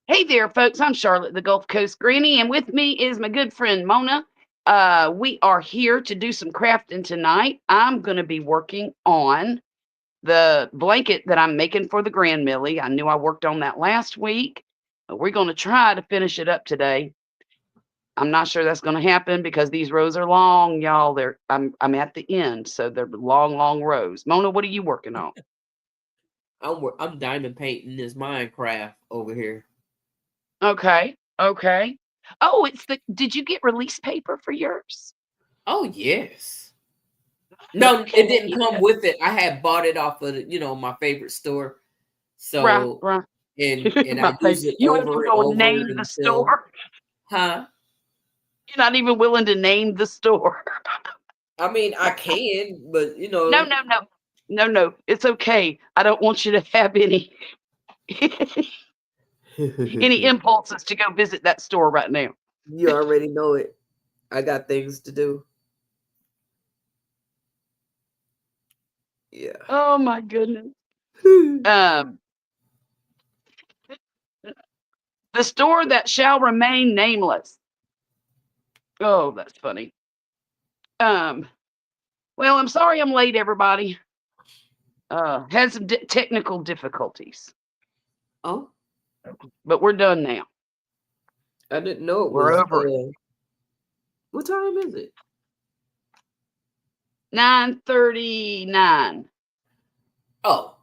Hey there, folks. I'm Charlotte, the Gulf Coast Granny, and with me is my good friend Mona. We are here to do some crafting tonight. I'm going to be working on the blanket that I'm making for the GrandMillie. I knew I worked on that last week, but we're going to try to finish it up today. I'm not sure that's going to happen because these rows are long, y'all. I'm at the end, so they're long, long rows. Mona, what are you working on? I'm diamond painting this Minecraft over here. Okay, okay. Oh, it's the. Did you get release paper for yours? Oh yes. No, it Okay. didn't come with it. I had bought it off of my favorite store. Right, So right. and I My face. use it You ain't even over and gonna over name the until store. huh? You're not even willing to name the store. I mean I can, but No, no, no. No, no. It's okay. I don't want you to have any any you impulses to go visit that store right now. already know it. I got things to do. Yeah. Oh my goodness. Um, the store that shall remain nameless. Oh, that's funny. Um, well, I'm sorry I'm late, everybody. Had some technical difficulties, Oh, but we're done now. I didn't know it We're was over it. what time is it? 9:39. Oh.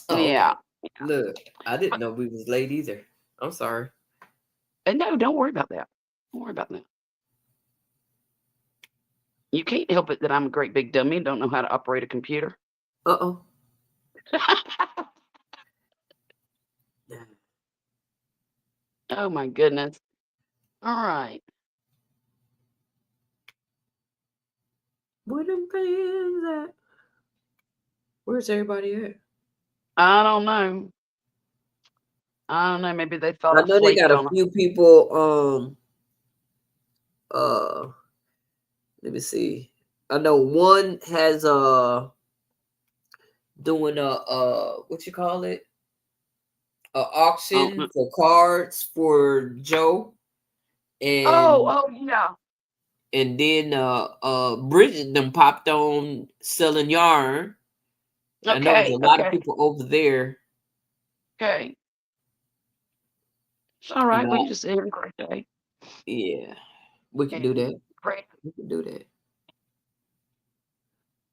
Oh, okay. Yeah. Look, I didn't know we was late either. I'm sorry. And no, don't worry about that. Don't worry about that. You can't help it that I'm a great big dummy and don't know how to operate a computer. Uh-oh. Oh my goodness. All right. Where them fans at? Where's everybody at? I don't know. I don't know. Maybe they fell I know they asleep got a on us. few people. Uh. Let me see. I know one has doing a what you call it, a I don't know. auction for cards for Joe, Oh, and oh yeah. then Bridget them popped on selling yarn. I know there's a Okay, lot of okay, people over there. okay. It's all You right. We know, can just sit here and crochet yeah, we can do and that. pray. We can do that.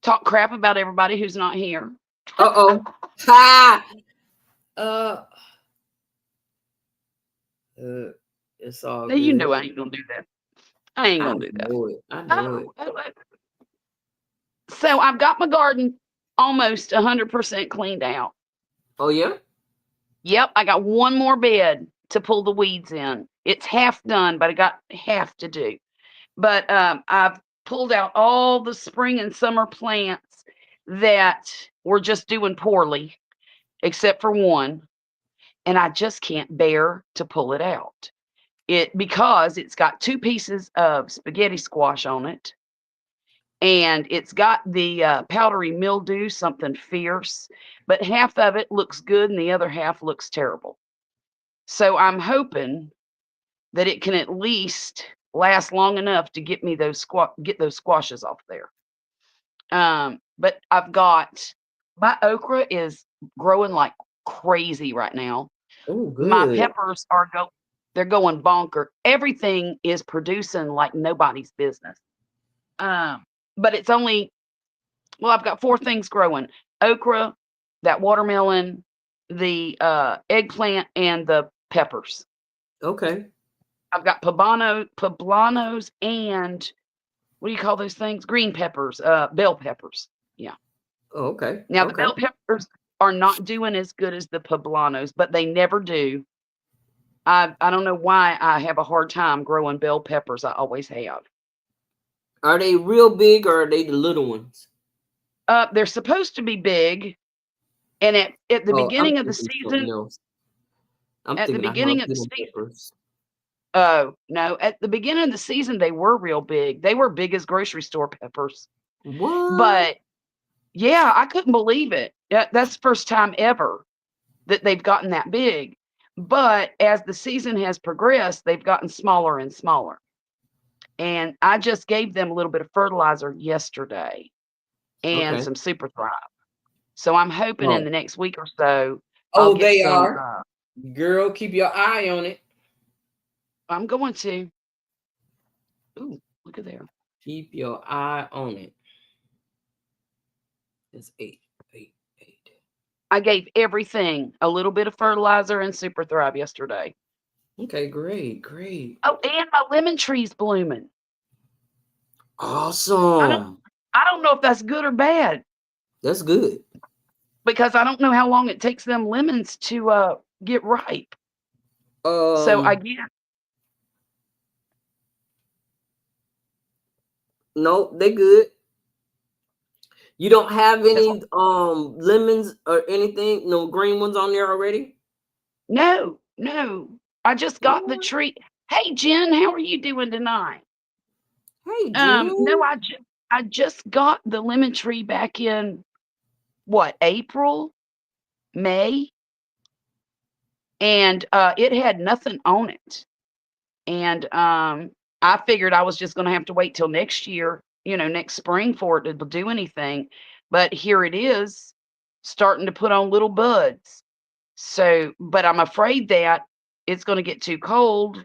Talk crap about everybody who's not here. Uh-oh. Ha! Uh, uh, it's all Now you good. know I ain't gonna do that. I ain't I gonna do that. know it. I know Oh, it. so I've got my garden almost 100% cleaned out. Oh yeah. Yep, I got one more bed to pull the weeds in. It's half done, but I got half to do. But I've pulled out all the spring and summer plants that were just doing poorly, except for one, and I just can't bear to pull it out. It because it's got two pieces of spaghetti squash on it, and it's got the powdery mildew, something fierce, but half of it looks good and the other half looks terrible. So I'm hoping that it can at least last long enough to get me get those squashes off there. But I've got my okra is growing like crazy right now. Oh My good. peppers are they're going bonker. Everything is producing like nobody's business. Um, but it's only well, I've got four things growing: okra, that watermelon, the eggplant, and the peppers. Okay. I've got poblanos, and what do you call those things? Green peppers, bell peppers. Yeah. Oh, okay. Now the Okay. bell peppers are not doing as good as the poblanos, but they never do. I don't know why I have a hard time growing bell peppers. I always have. Are they real big or are they the little ones? They're supposed to be big, and at the Oh, I'm beginning of the thinking something season, else. I'm at the thinking of beginning of the jalapeno season, peppers. oh no, at the beginning of the season they were real big. They were big as grocery store peppers. What? But yeah, I couldn't believe it. That's the first time ever that they've gotten that big. But as the season has progressed, they've gotten smaller and smaller. And I just gave them a little bit of fertilizer yesterday and Okay. some Super Thrive. So I'm hoping in Oh. the next week or so I'll Oh, get they some. are. Girl, keep your eye on it. I'm going to. Ooh, look at there. Keep your eye on it. It's 8, 8, 8. I gave everything a little bit of fertilizer and Super Thrive yesterday. Okay, great, great. Oh, and my lemon tree's blooming. I don't Awesome. I don't know if that's good or bad That's good. because I don't know how long it takes them lemons to get ripe. So I Um, guess no, they good. You don't have as any lemons or anything, no green ones on there already? no, no. I just got the What? tree. Hey Jen, how are you doing tonight? Hey, Jen. No, I just got the lemon tree back in what, April, May, and it had nothing on it. And I figured I was just going to have to wait till next year, next spring for it to do anything. But here it is, starting to put on little buds. So, but I'm afraid that it's going to get too cold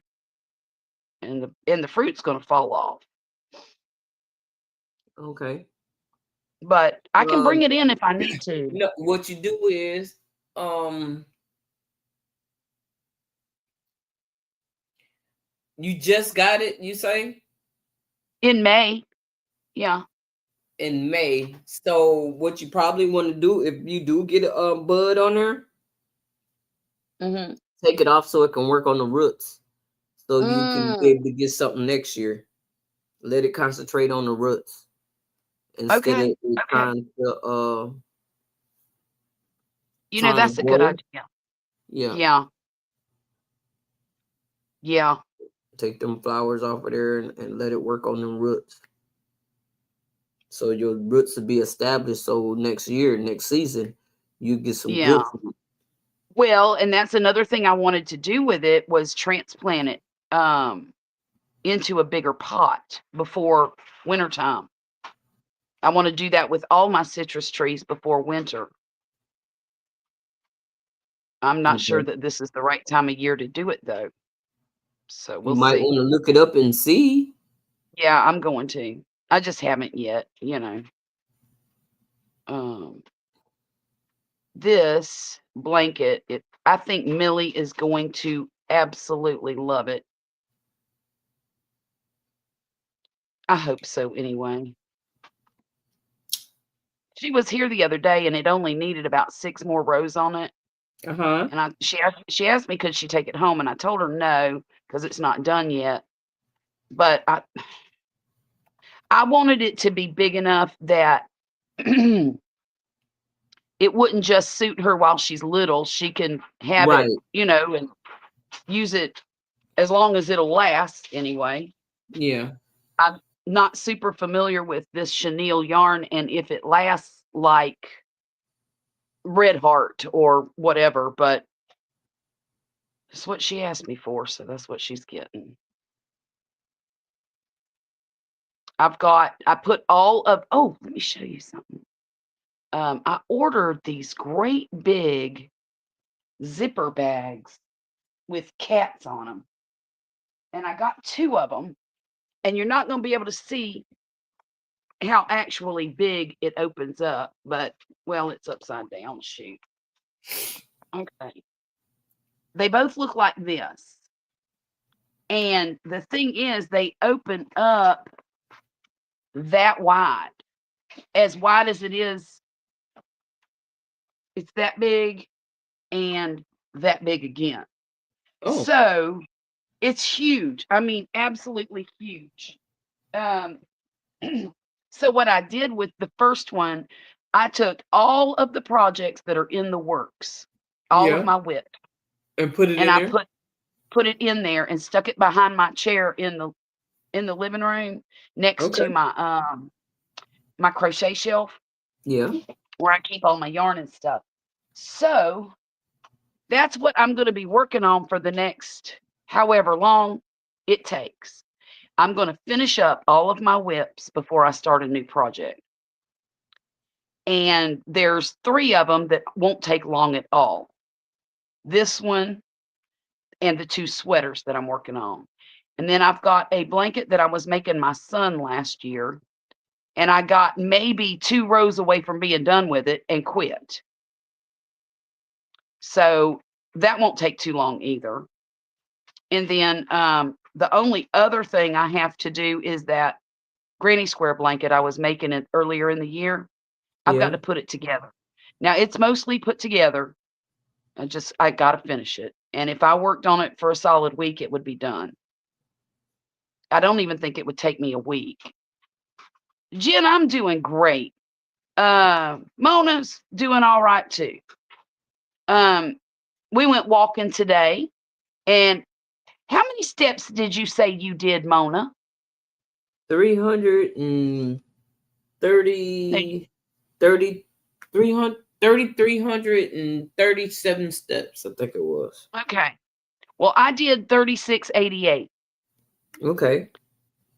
and the fruit's going to fall off. Okay. But I can bring Um, it in if I need to. no, what you do is um you just got it, you say, In May. Yeah. in May. So what you probably want to do if you do get a bud on there, Mhm. take it off so it can work on the roots. So you can be Mm, able to get something next year. Let it concentrate on the roots instead of okay. it Okay. trying to That's a good grow. idea. Yeah. Yeah. Yeah. Take them flowers off of there and let it work on them roots. So your roots will be established. So next year, next season, you get some Yeah. good fruit. Well, and that's another thing I wanted to do with it was transplant it into a bigger pot before wintertime. I want to do that with all my citrus trees before winter. I'm not sure Okay. that this is the right time of year to do it though. So You we'll might see. want to look it up and see. Yeah, I'm going to. I just haven't yet. Um this blanket, I think MIllie is going to absolutely love it. I hope so anyway. She was here the other day and it only needed about 6 more rows on it. Uh-huh. And she asked me could she take it home and I told her no because it's not done yet. But I wanted it to be big enough that it wouldn't just suit her while she's little. She can have it, Right. and use it as long as it'll last anyway. Yeah. I'm not super familiar with this chenille yarn and if it lasts like Red Heart or whatever, but it's what she asked me for, so that's what she's getting. I put all of oh, let me show you something. I ordered these great big zipper bags with cats on them, and I got 2 of them, and you're not gonna be able to see how actually big it opens up, but well, it's upside down, shoot. Okay. They both look like this. And the thing is they open up that wide as it is. It's that big and that big again. Oh, So it's huge. I mean, absolutely huge. Um, so what I did with the first one, I took all of the projects that are in the works, all of yeah. my WIP, And put it and in I there. put it in there and stuck it behind my chair in the living room next Okay. to my crochet shelf Yeah. where I keep all my yarn and stuff. So That's what I'm going to be working on for the next however long it takes. I'm going to finish up all of my whips before I start a new project. And there's 3 of them that won't take long at all. This one and the 2 sweaters that I'm working on. And then I've got a blanket that I was making my son last year, and I got maybe 2 rows away from being done with it and quit. So that won't take too long either. And then the only other thing I have to do is that granny square blanket I was making it earlier in the year. I've got Yeah. to put it together. Now it's mostly put together. I got to finish it. And if I worked on it for a solid week, it would be done. I don't even think it would take me a week. Jen, I'm doing great. Mona's doing all right too. Um, we went walking today, and how many steps did you say you did, Mona? 330 Hey, 30 300 3,337 steps, I think it was. okay. Well, I did 3688. Okay.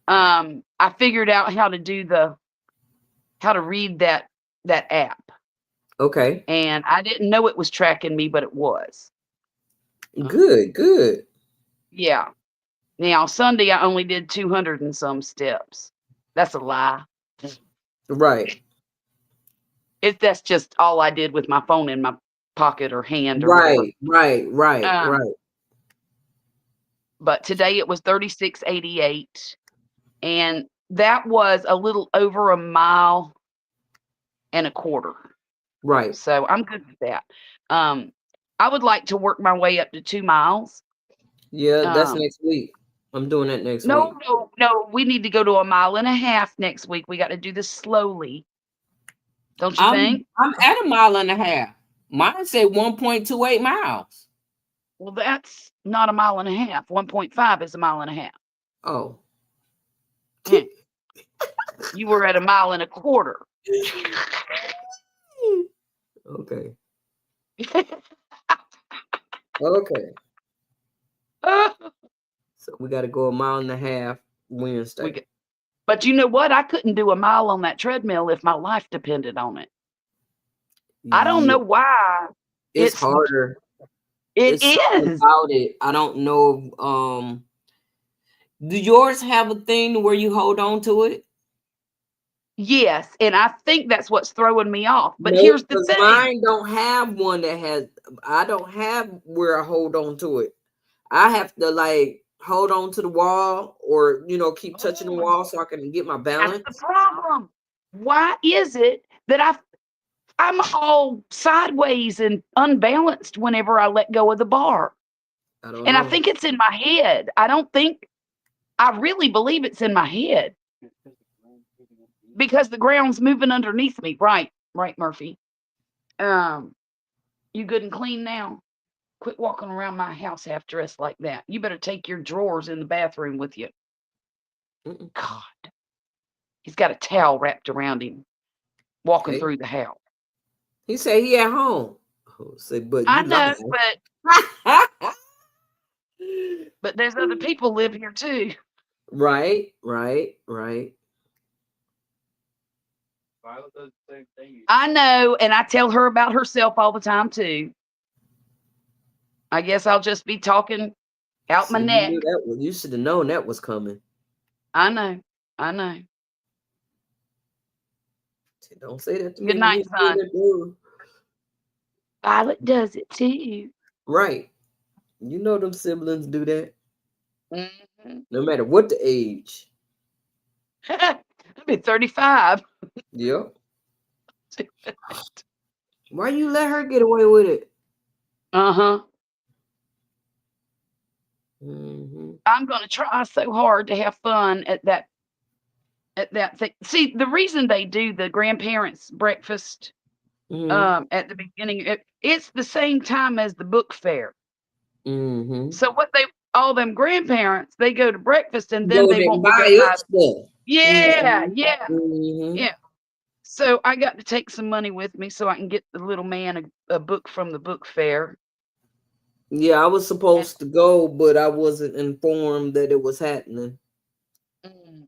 I figured out how to read that app, Okay. and I didn't know it was tracking me, but it was. Um, Good, good. yeah. Now Sunday I only did 200 and some steps. That's a lie. Right. That's just all I did with my phone in my pocket or hand or whatever. Right, right, right, Um, right, but today it was 3688, and that was a little over a mile and a quarter. right. So I'm good with that. Um, I would like to work my way up to 2 miles. Yeah, that's Um, next week. I'm doing that next no, week. no, no, we need to go to a mile and a half next week. We got to do this slowly, don't you think? I'm at a mile and a half. Mine say 1.28 miles. Well, that's not a mile and a half. 1.5 is a mile and a half. Oh. Hmm. You were at a mile and a quarter. Okay. Okay. So we got to go a mile and a half we Wednesday. get, but you know what? I couldn't do a mile on that treadmill if my life depended on it. I don't Yeah, know why. it's It's harder. it It's something is. about it. I don't know. Do yours have a thing where you hold on to it? Yes, and I think that's what's throwing me off. But Nope, here's the because thing. mine don't have one that has. I don't have where I hold on to it. I have to like hold on to the wall, or keep touching the Oh, wall so I can get my that's the balance. problem. Why is it that I'm all sideways and unbalanced whenever I let go of the bar? I don't And I know. think it's in my head. I really believe it's in my head because the ground's moving underneath me. Right, right, Murphy. Um, you good and clean now? Quit walking around my house half dressed like that. You better take your drawers in the bathroom with you. Mm-mm. God, he's got a towel wrapped around him walking Okay. through the house. He said he at home. Oh, say, but I you know, lying. but there's other people live here too. Right, right, right. I know, and I tell her about herself all the time too. I guess I'll just be talking out my See, you knew neck. that was. You should have known that was coming. I know. I know. See, don't say that to Good me when night, you see son. that dude. Violet does it too. Right. You know them siblings do that. Mm-hmm. No matter what the age. I'll be 35. Yep. Why you let her get away with it? Uh-huh. Mm-hmm. I'm gonna try so hard to have fun at that thing. See, the reason they do the grandparents breakfast Mm-hmm. at the beginning, it's the same time as the book fair. Mm-hmm. So what they all them grandparents, they go to breakfast and then Go they there and want to go buy buy. us stuff. Yeah, Mm-hmm. yeah, Mm-hmm. yeah. So I got to take some money with me so I can get the little man a book from the book fair. Yeah, I was supposed to go, but I wasn't informed that it was happening. Mm. I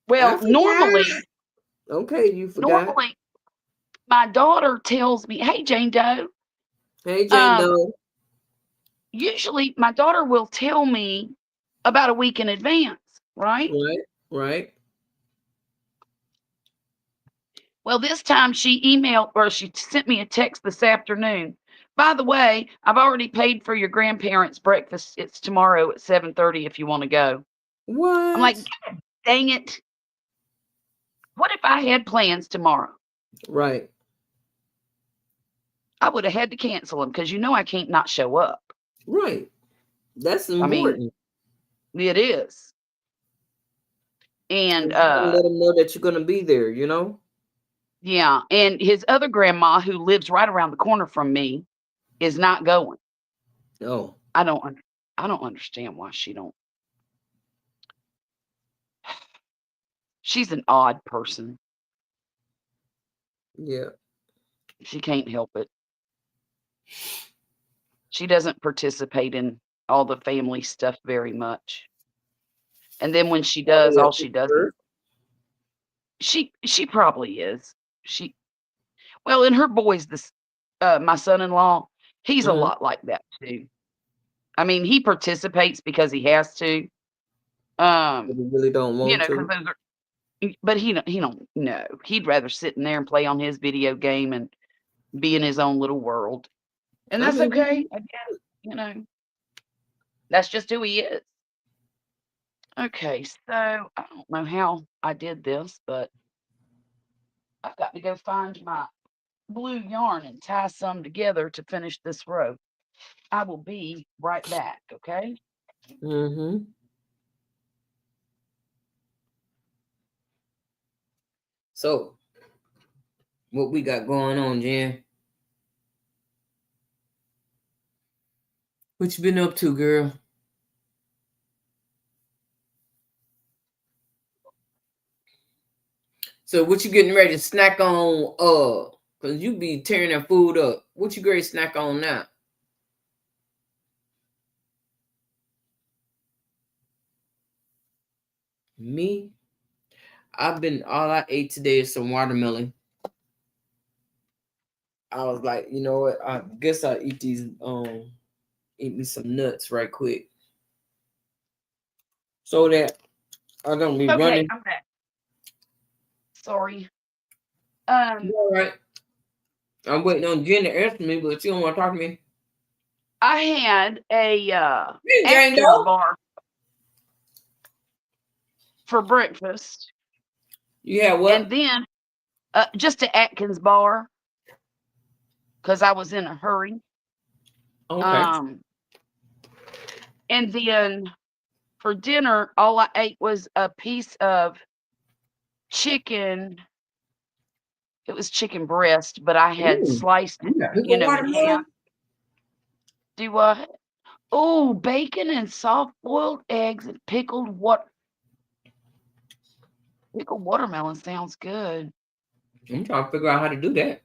Well, forgot. Okay, you forgot. normally my daughter tells me, "Hey, Jane Doe." Hey, Jane Um, Doe. usually my daughter will tell me about a week in advance, right? Right, right. Well, this time she emailed or she sent me a text this afternoon. By the way, I've already paid for your grandparents' breakfast. It's tomorrow at 7:30 if you want to go. I'm like, What? dang it. What if I had plans tomorrow? Right, I would have had to cancel them because you know I can't not show up. right. That's I mean, important. it is. And You gotta let them know that you're gonna be there. You know. yeah, and his other grandma who lives right around the corner from me is not going. Oh, I don't I don't understand why she don't. She's an odd person. yeah. She can't help it. She doesn't participate in all the family stuff very much. And then when she does, Probably a all she does is sister. she probably is. She well, and her boy's this my son-in-law, he's a Mhm. lot like that too. I mean, he participates because he has to. But Um, you really don't want because to. those are but he don't know. He'd rather sit in there and play on his video game and be in his own little world. And I that's mean, okay, I guess, you know. That's just who he is. Okay, so I don't know how I did this, but I've got to go find my blue yarn and tie some together to finish this row. I will be right back, okay? mm-hmm. So, what we got going on, Jen? What you been up to, girl? So, what you getting ready to snack on? Cause you be tearing that food up. What you ready to snack on now? Me? All I ate today is some watermelon. I was like, you know what? I guess I'll eat me some nuts right quick. So that I don't be Okay, running. I'm back. Sorry. You Um, all right? I'm waiting on Jen to answer me, but she don't want to talk to me. I had a Hey, Jane Atkins Doe. bar for breakfast, You had and what? then just an Atkins bar because I was in a hurry. Okay. Um, and then for dinner, all I ate was a piece of chicken. It was chicken breast, but I had Ooh, sliced it, you got pickle in half. watermelon? Do what? Oh, bacon and soft boiled eggs and pickled watermelon sounds good. I'm trying to figure out how to do that.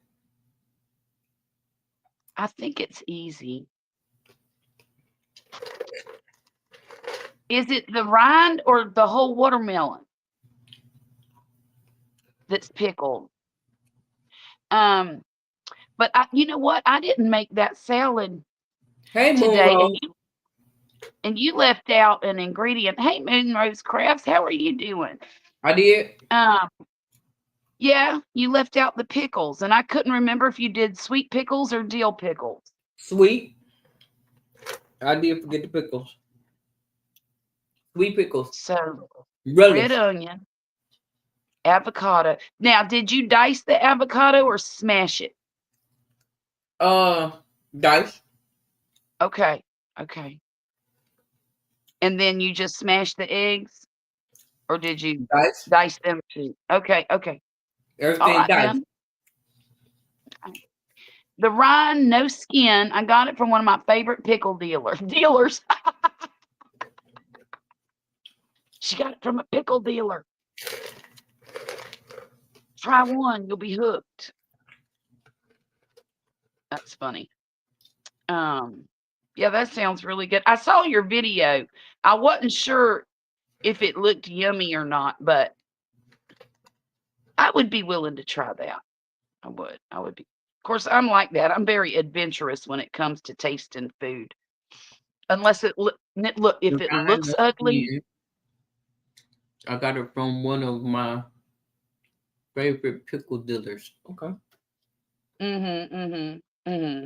I think it's easy. Is it the rind or the whole watermelon that's pickled? Um, but you know what? I didn't make that salad Hey, today, Monroe. and you left out an ingredient. Hey, Moonrose Crafts, how are you doing? I did. Um, yeah, you left out the pickles, and I couldn't remember if you did sweet pickles or dill pickles. Sweet. I did forget the pickles. Sweet pickles. So red Relish. onion, avocado. Now, did you dice the avocado or smash it? Uh, dice. Okay, okay. And then you just smash the eggs, or did you Dice. dice them too? Okay, okay. All Everything right dice. then. The rind, no skin. I got it from one of my favorite pickle dealers. She got it from a pickle dealer. Try one, you'll be hooked. That's funny. Um, Yeah, that sounds really good. I saw your video. I wasn't sure if it looked yummy or not, but I would be willing to try that. I would. I would be. Of course, I'm like that. I'm very adventurous when it comes to tasting food. Unless if it looks ugly. I got it from one of my favorite pickle dealers. Okay. Mm-hmm. Mm-hmm. Mm-hmm.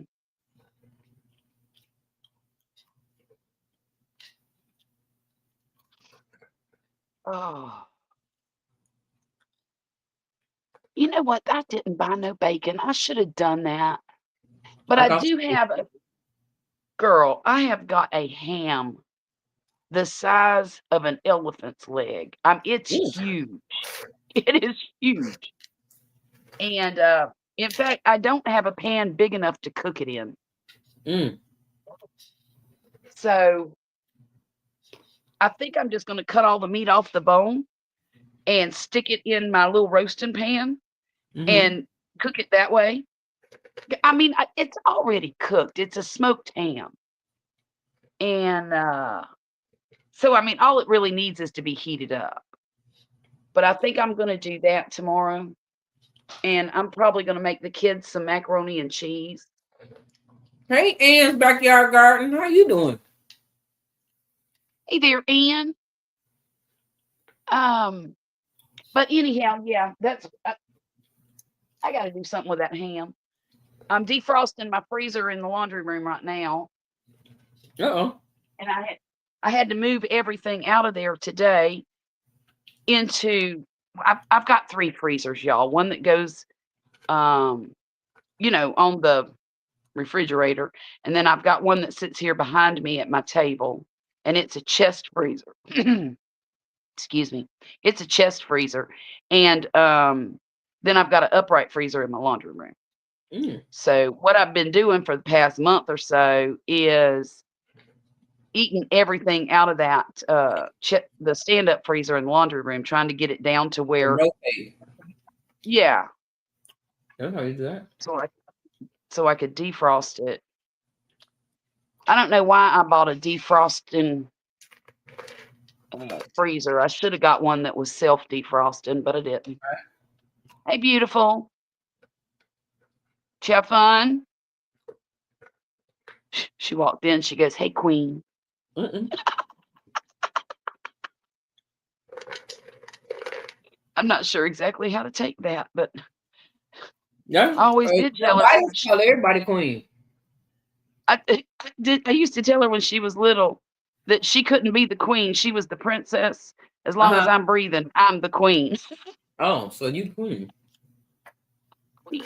Oh. You know what? I didn't buy no bacon. I should have done that. But I I got do have a girl. I have got a ham the size of an elephant's leg. It's Ooh. huge. It is huge. And in fact, I don't have a pan big enough to cook it in. Mm. So I think I'm just going to cut all the meat off the bone and stick it in my little roasting pan Mm-hmm. and cook it that way. I mean, it's already cooked. It's a smoked ham. And so, I mean, all it really needs is to be heated up. But I think I'm going to do that tomorrow. And I'm probably going to make the kids some macaroni and cheese. Hey, Ann's backyard garden. How you doing? Hey there, Ann. But anyhow, yeah, that's I got to do something with that ham. I'm defrosting my freezer in the laundry room right now, Uh-oh. and I had to move everything out of there today into. I've got 3 freezers, y'all. One that goes, on the refrigerator, and then I've got one that sits here behind me at my table, and it's a chest freezer. Excuse me. It's a chest freezer, and then I've got an upright freezer in my laundry room. Mm. So what I've been doing for the past month or so is eating everything out of that the stand-up freezer in the laundry room, trying to get it down to where, Rotate. yeah, That's how you do that. so I could defrost it. I don't know why I bought a defrosting freezer. I should have got one that was self-defrosting, but I didn't. Hey, beautiful. Did you have fun? She walked in. She goes, "Hey, Queen." Mm-mm. I'm not sure exactly how to take that, but Yeah. I always did tell her. Tell everybody queen. I used to tell her when she was little that she couldn't be the queen. She was the princess. As long as I'm breathing, I'm the queen. Oh, so you queen. Queen.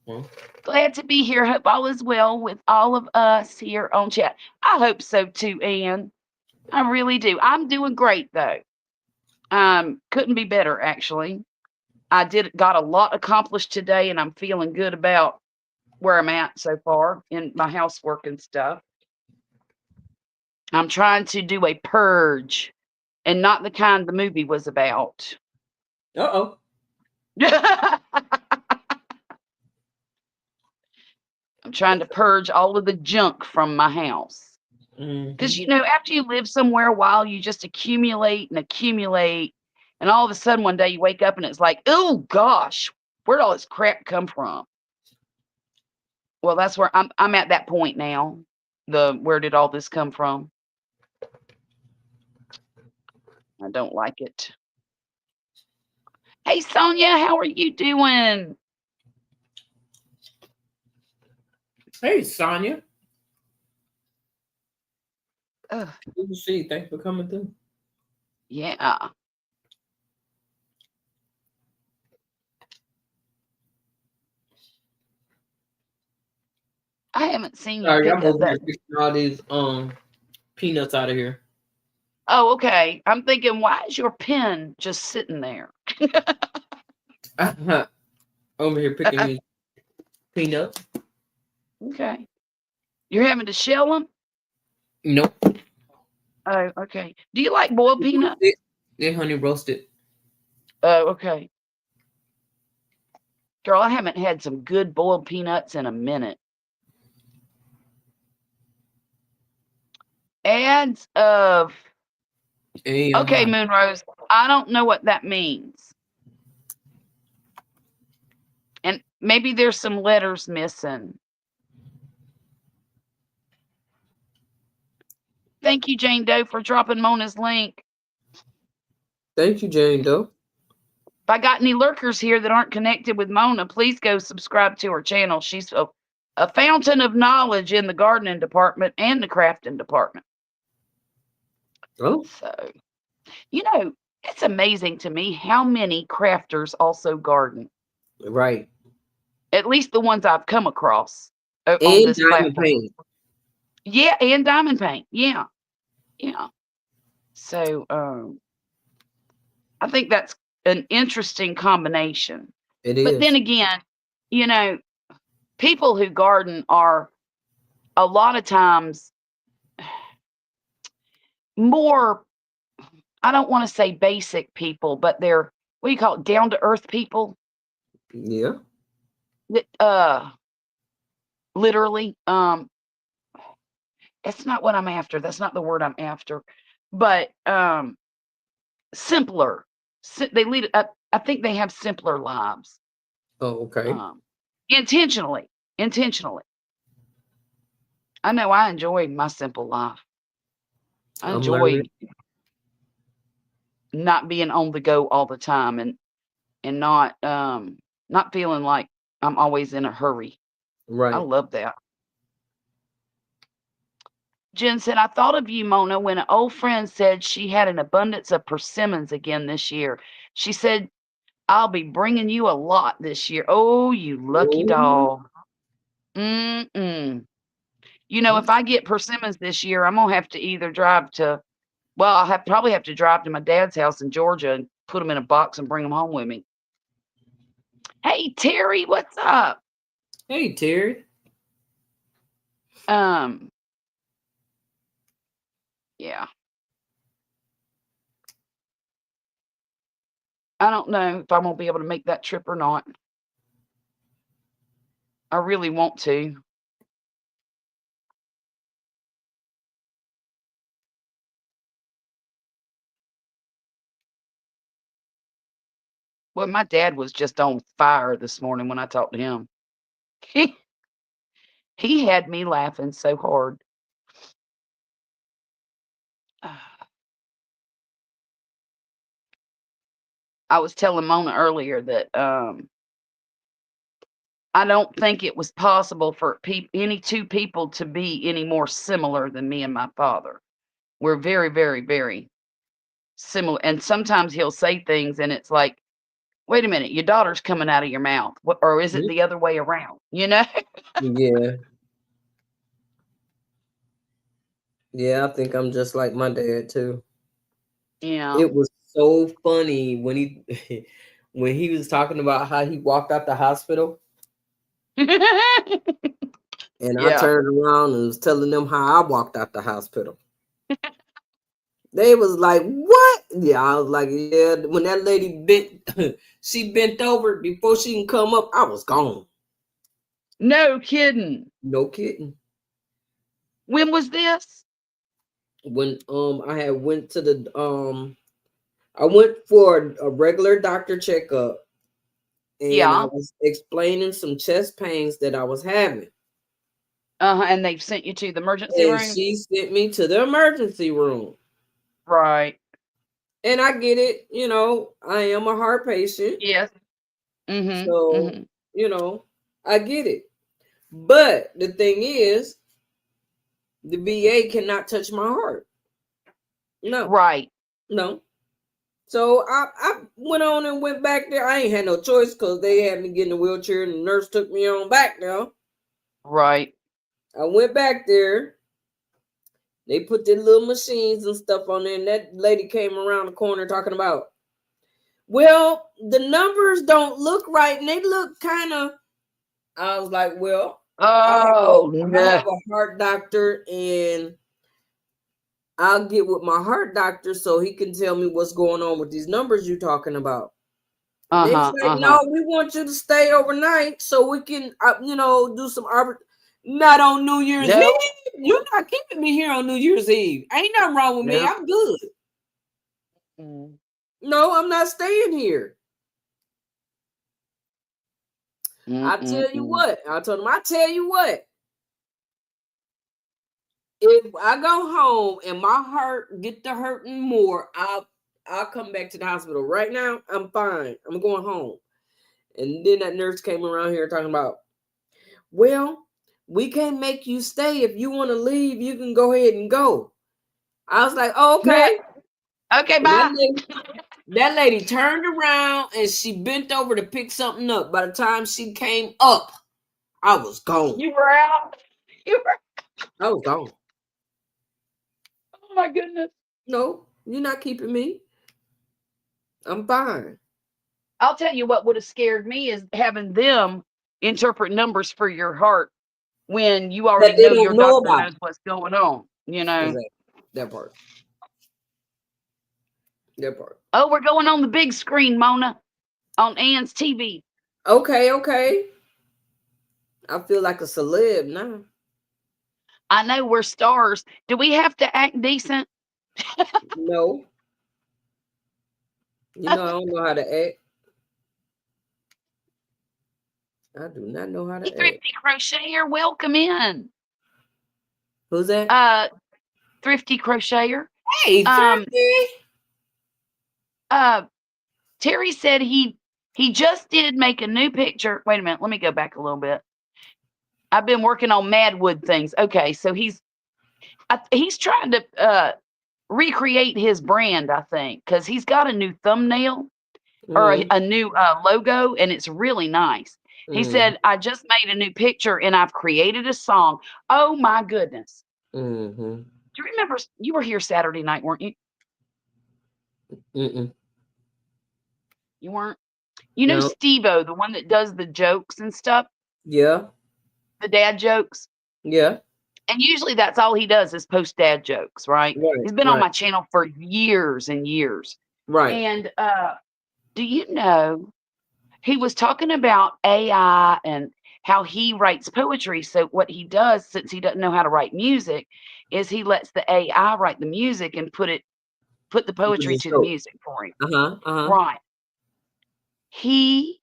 Well, Glad to be here. Hope all is well with all of us here on chat. I hope so too, Ann. I really do. I'm doing great though. Couldn't be better actually. I got a lot accomplished today, and I'm feeling good about where I'm at so far in my housework and stuff. I'm trying to do a purge, and not the kind the movie was about. uh-oh. I'm trying to purge all of the junk from my house. Because, after you live somewhere a while, you just accumulate and accumulate. And all of a sudden, one day you wake up and it's like, oh, gosh, where'd all this crap come from? Well, that's where I'm at that point now. Where did all this come from? I don't like it. Hey, Sonia, how are you doing? Hey, Sonia. Ugh. Good to see you. Thanks for coming through. Yeah. I haven't seen you pick I'm up over that. here fixing all these peanuts out of here. Oh, okay. I'm thinking, why is your pen just sitting there? Over here picking these peanuts. Okay. You're having to shell them? Nope. Oh, okay. Do you like boiled peanuts? They're honey roasted. Oh, okay. Girl, I haven't had some good boiled peanuts in a minute. Ads of A okay, Moonrose. I don't know what that means. And maybe there's some letters missing. Thank you, Jane Doe, for dropping Mona's link. Thank you, Jane Doe. If I got any lurkers here that aren't connected with Mona, please go subscribe to her channel. She's a fountain of knowledge in the gardening department and the crafting department. Oh, So, it's amazing to me how many crafters also garden. right. At least the ones I've come across on And this diamond platform. paint. Yeah, and diamond paint. Yeah. So, I think that's an interesting combination. It is. But then again, people who garden are a lot of times more, I don't want to say basic people, but they're, what do you call it, down to earth people? Yeah. Literally. It's not what I'm after. That's not the word I'm after. But simpler. They lead. I think they have simpler lives. Oh, okay. Intentionally. I know I enjoy my simple life. I enjoy not being on the go all the time and not feeling like I'm always in a hurry. Right. I love that. Jen said, I thought of you, Mona, when an old friend said she had an abundance of persimmons again this year. She said, I'll be bringing you a lot this year. Oh, you lucky dog. If I get persimmons this year, I'm going to have to either drive to, I'll probably have to drive to my dad's house in Georgia and put them in a box and bring them home with me. Hey, Terry, what's up? Hey, Terry. Yeah. I don't know if I'm going to be able to make that trip or not. I really want to. Well, my dad was just on fire this morning when I talked to him. He had me laughing so hard. I was telling Mona earlier that I don't think it was possible for any two people to be any more similar than me and my father. We're very, very, very similar. And sometimes he'll say things and it's like, wait a minute, your daughter's coming out of your mouth. Or is it the other way around? Yeah. Yeah, I think I'm just like my dad too. Yeah. It was so funny when he was talking about how he walked out the hospital. And I turned around and was telling them how I walked out the hospital. They was like, what? Yeah, I was like, yeah, when that lady she bent over before she can come up, I was gone. No kidding. No kidding. When was this? When I had went to the I went for a regular doctor checkup, and I was explaining some chest pains that I was having. And they've sent you to the emergency room? She sent me to the emergency room. Right. And I get it, I am a heart patient. Yes. So, I get it. But the thing is, the VA cannot touch my heart. No. Right. No. So I went on and went back there. I ain't had no choice because they had me get in a wheelchair and the nurse took me on back now. Right. I went back there. They put their little machines and stuff on there, and that lady came around the corner talking about, well, the numbers don't look right, and they look kind of, I was like, well, I have a heart doctor, and I'll get with my heart doctor so he can tell me what's going on with these numbers you're talking about. They was like, no, we want you to stay overnight so we can, do some Not on New Year's No, Eve. You're not keeping me here on New Year's Eve. Ain't nothing wrong with me. no. I'm good. Mm. No, I'm not staying here. I tell you Mm-mm-mm. what. I told him, I tell you what. If I go home and my heart get to hurting more, I'll come back to the hospital. Right now, I'm fine. I'm going home. And then that nurse came around here talking about, well, we can't make you stay. If you want to leave, you can go ahead and go. I was like, oh, Yeah. okay. Okay, And bye. that lady turned around and she bent over to pick something up. By the time she came up, I was gone. You were out. You were. I was gone. Oh my goodness. No, you're not keeping me. I'm fine. I'll tell you what would have scared me is having them interpret numbers for your heart when you That already they know your don't know doctor about. knows what's going on. You know. Exactly. That part. That part. Oh, we're going on the big screen, Mona, on Ann's TV. Okay, okay. I feel like a celeb now. I know we're stars. Do we have to act decent? No. You know, I don't know how to act. I do not know how to Hey, act. Thrifty Crocheter, welcome in. Who's that? Thrifty Crocheter. Hey, Um, Thrifty. Terry said he just did make a new picture. Wait a minute, let me go back a little bit. I've been working on Madwood things. Okay, so he's trying to recreate his brand, I think, because he's got a new thumbnail or Mm, a new logo, and it's really nice. He mm, said, I just made a new picture and I've created a song. Oh my goodness. mm-hmm. Do you remember you were here Saturday night, weren't you? Mm-mm. You weren't? You know No. Steve-O, the one that does the jokes and stuff, Yeah. the dad jokes? Yeah. And usually that's all he does is post dad jokes, right? Right. He's been on Right. my channel for years and years. Right. And do you know he was talking about AI and how he writes poetry. So what he does, since he doesn't know how to write music, is he lets the AI write the music and put the With poetry his to the joke. music for him. Uh-huh. Uh-huh. Right. He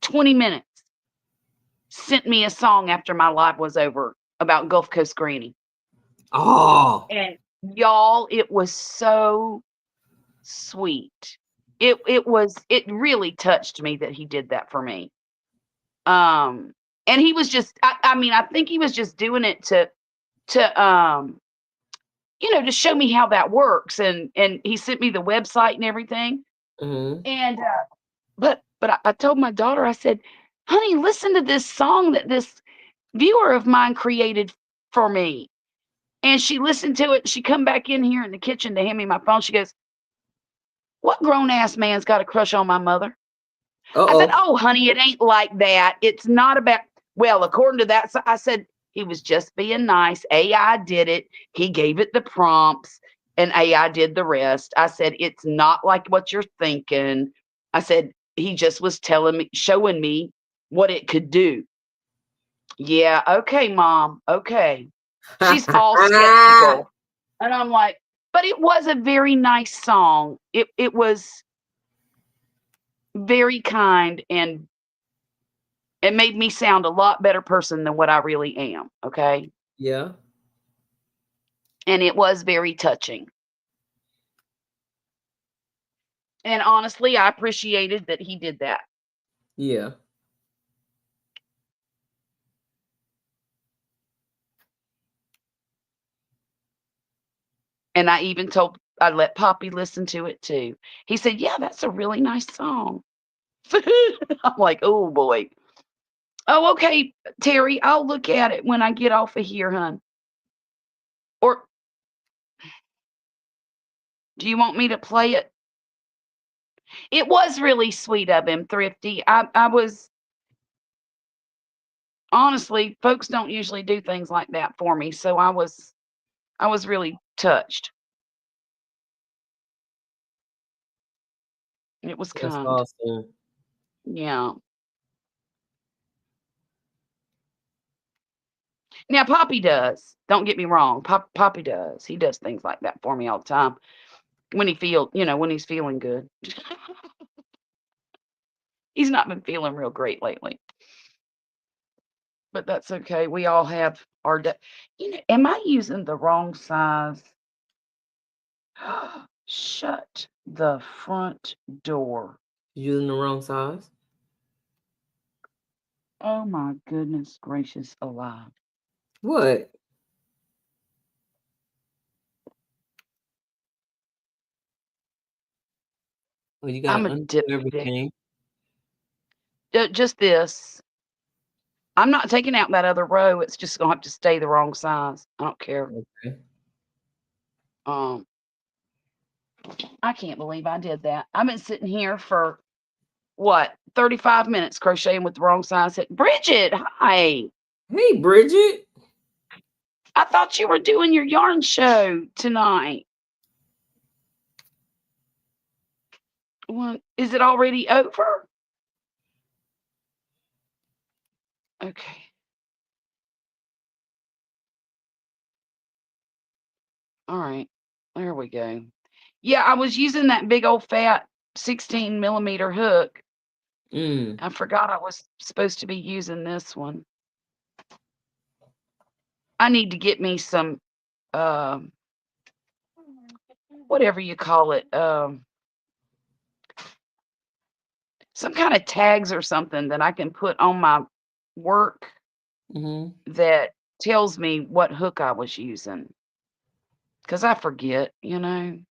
20 minutes sent me a song after my live was over about Gulf Coast Granny. Oh. And y'all, it was so sweet. It really touched me that he did that for me. And he was just I mean, I think he was just doing it to to show me how that works. And he sent me the website and everything. Mm-hmm. And I told my daughter, I said, honey, listen to this song that this viewer of mine created for me. And she listened to it. She come back in here in the kitchen to hand me my phone. She goes, what grown ass man's got a crush on my mother? I said, Uh-oh. oh, honey, it ain't like that. It's not about, well, according to that, so I said, he was just being nice. AI did it. He gave it the prompts and AI did the rest. I said, it's not like what you're thinking. I said, he just was telling me, showing me what it could do. Yeah, okay, mom. Okay. She's all skeptical. And I'm like, but it was a very nice song. It was very kind, and it made me sound a lot better person than what I really am. Okay. Yeah. And it was very touching. And honestly, I appreciated that he did that. Yeah. And I let Poppy listen to it too. He said, yeah, that's a really nice song. I'm like, oh boy. Oh, okay, Terry, I'll look at it when I get off of here, hun. Or do you want me to play it? It was really sweet of him, Thrifty. I was honestly, folks don't usually do things like that for me, so I was really touched. It was That's kind. awesome. Yeah. Now, Poppy does. Don't get me wrong. Poppy does. He does things like that for me all the time when when he's feeling good. He's not been feeling real great lately, but that's okay. We all have our am I using the wrong size? Shut the front door. Using the wrong size. Oh my goodness gracious alive. What? Well, you I'm gotta a undo dipstick. everything. Just this. I'm not taking out that other row. It's just gonna have to stay the wrong size. I don't care. Okay. Um, I can't believe I did that. I've been sitting here for what 35 minutes crocheting with the wrong size. Bridget, hi. Hey, Bridget. I thought you were doing your yarn show tonight. Well, is it already over? Okay. All right. There we go. Yeah, I was using that big old fat 16 millimeter hook. I forgot I was supposed to be using this one. I need to get me some, whatever you call it, some kind of tags or something that I can put on my work that tells me what hook I was using. Because I forget, And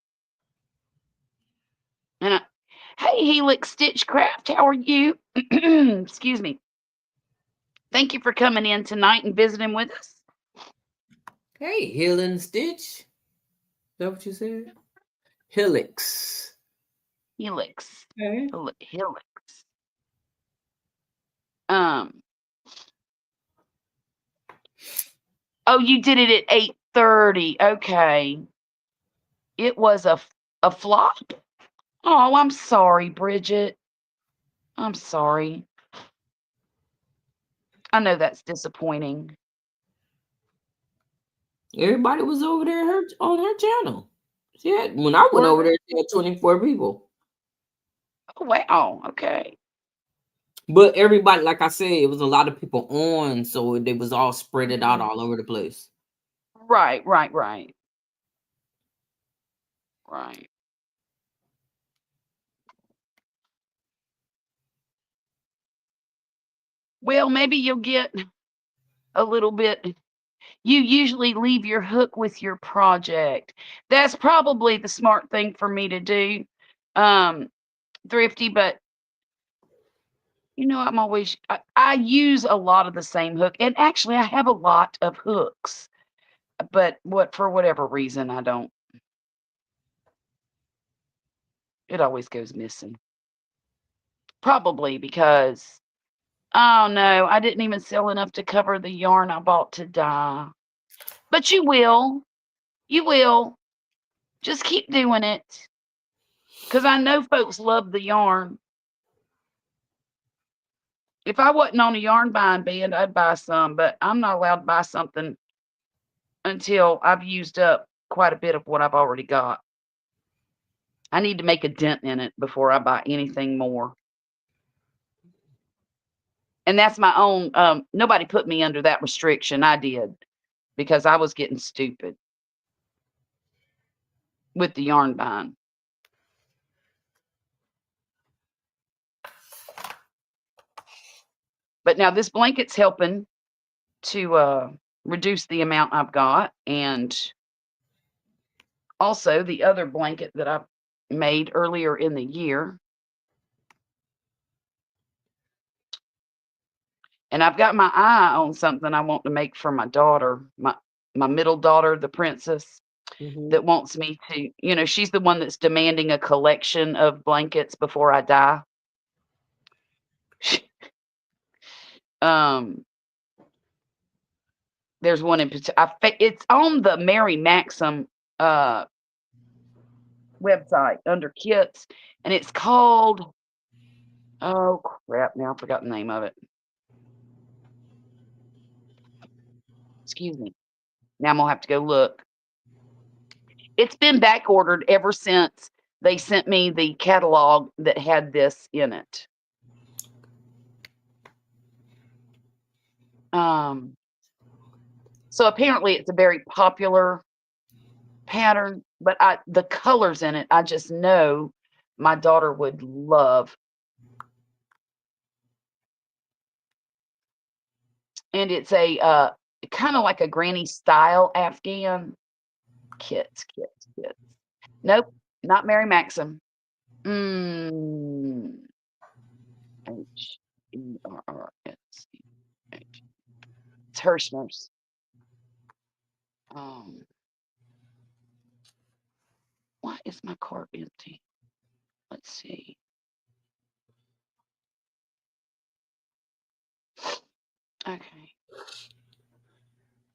hey, Helix Stitchcraft, how are you? Excuse me. Thank you for coming in tonight and visiting with us. Hey, Healing Stitch. Is that what you said? Helix. Helix. Okay. Helix. Oh, you did it at 8:30. Okay. It was a flop? Oh, I'm sorry, Bridget. I'm sorry. I know that's disappointing. Everybody was over there on her channel. When I went over there, she had 24 people. Oh, wow. Okay. But everybody, like I said, it was a lot of people on, so they was all spread it out all over the place. Right. Right. Well, maybe you'll get a little bit. You usually leave your hook with your project. That's probably the smart thing for me to do, Thrifty. But I'm always I use a lot of the same hook, and actually I have a lot of hooks, but for whatever reason I don't. It always goes missing. Probably because oh no, I didn't even sell enough to cover the yarn I bought to dye. But you will. You will. Just keep doing it. Because I know folks love the yarn. If I wasn't on a yarn buying band, I'd buy some, but I'm not allowed to buy something until I've used up quite a bit of what I've already got. I need to make a dent in it before I buy anything more. And that's my own, nobody put me under that restriction. I did because I was getting stupid with the yarn buying. But now this blanket's helping to reduce the amount I've got. And also the other blanket that I made earlier in the year. And I've got my eye on something I want to make for my daughter, my middle daughter, the princess, that wants me to, she's the one that's demanding a collection of blankets before I die. There's one in particular. It's on the Mary Maxim website under kits, and it's called, oh crap, now I forgot the name of it. It's Excuse me. Now I'm gonna have to go look. It's been back ordered ever since they sent me the catalog that had this in it. So apparently it's a very popular pattern, but the colors in it, I just know my daughter would love. And it's a kind of like a granny style Afghan. Kits. Nope, not Mary Maxim. H-E-R-R-S-C-H. It's Hirschner's. Why is my cart empty? Let's see. Okay.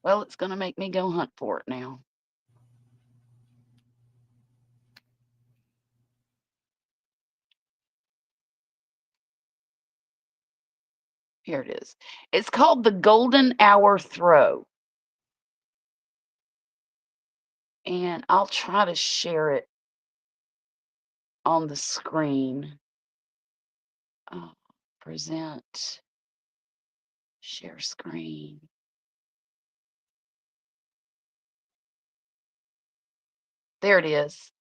Well, it's gonna make me go hunt for it now. Here it is. It's called the Golden Hour Throw. And I'll try to share it on the screen. Present, share screen. There it is.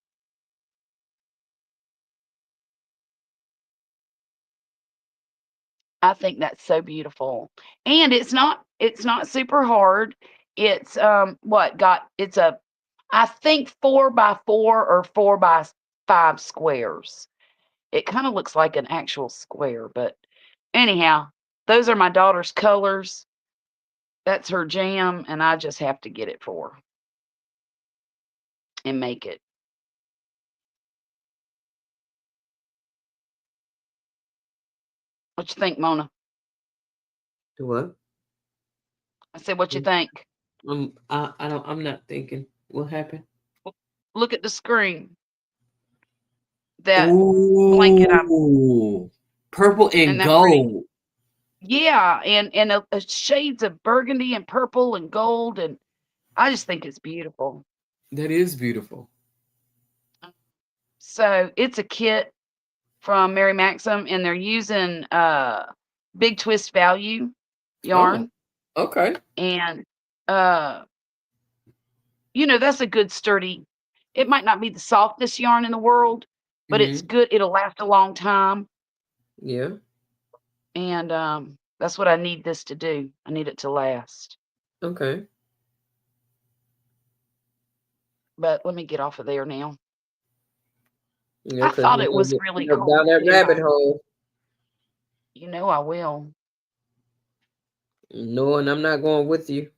I think that's so beautiful. And it's not super hard. It's it's a I think 4x4 or 4x5 squares. It kind of looks like an actual square, but anyhow, those are my daughter's colors. That's her jam, and I just have to get it for her and make it. What you think, Mona? Do what? I said, what you think? I'm not thinking. What happened? Look at the screen. That blanket purple and gold. Yeah, and shades of burgundy and purple and gold, and I just think it's beautiful. That is beautiful. So it's a kit from Mary Maxim, and they're using Big Twist Value yarn. Oh, okay. And that's a good sturdy. It might not be the softest yarn in the world, but it's good. It'll last a long time. Yeah. And that's what I need this to do. I need it to last. Okay. But let me get off of there now. Yeah, I thought it was really cool. Down that rabbit hole. You know I will. No, and I'm not going with you.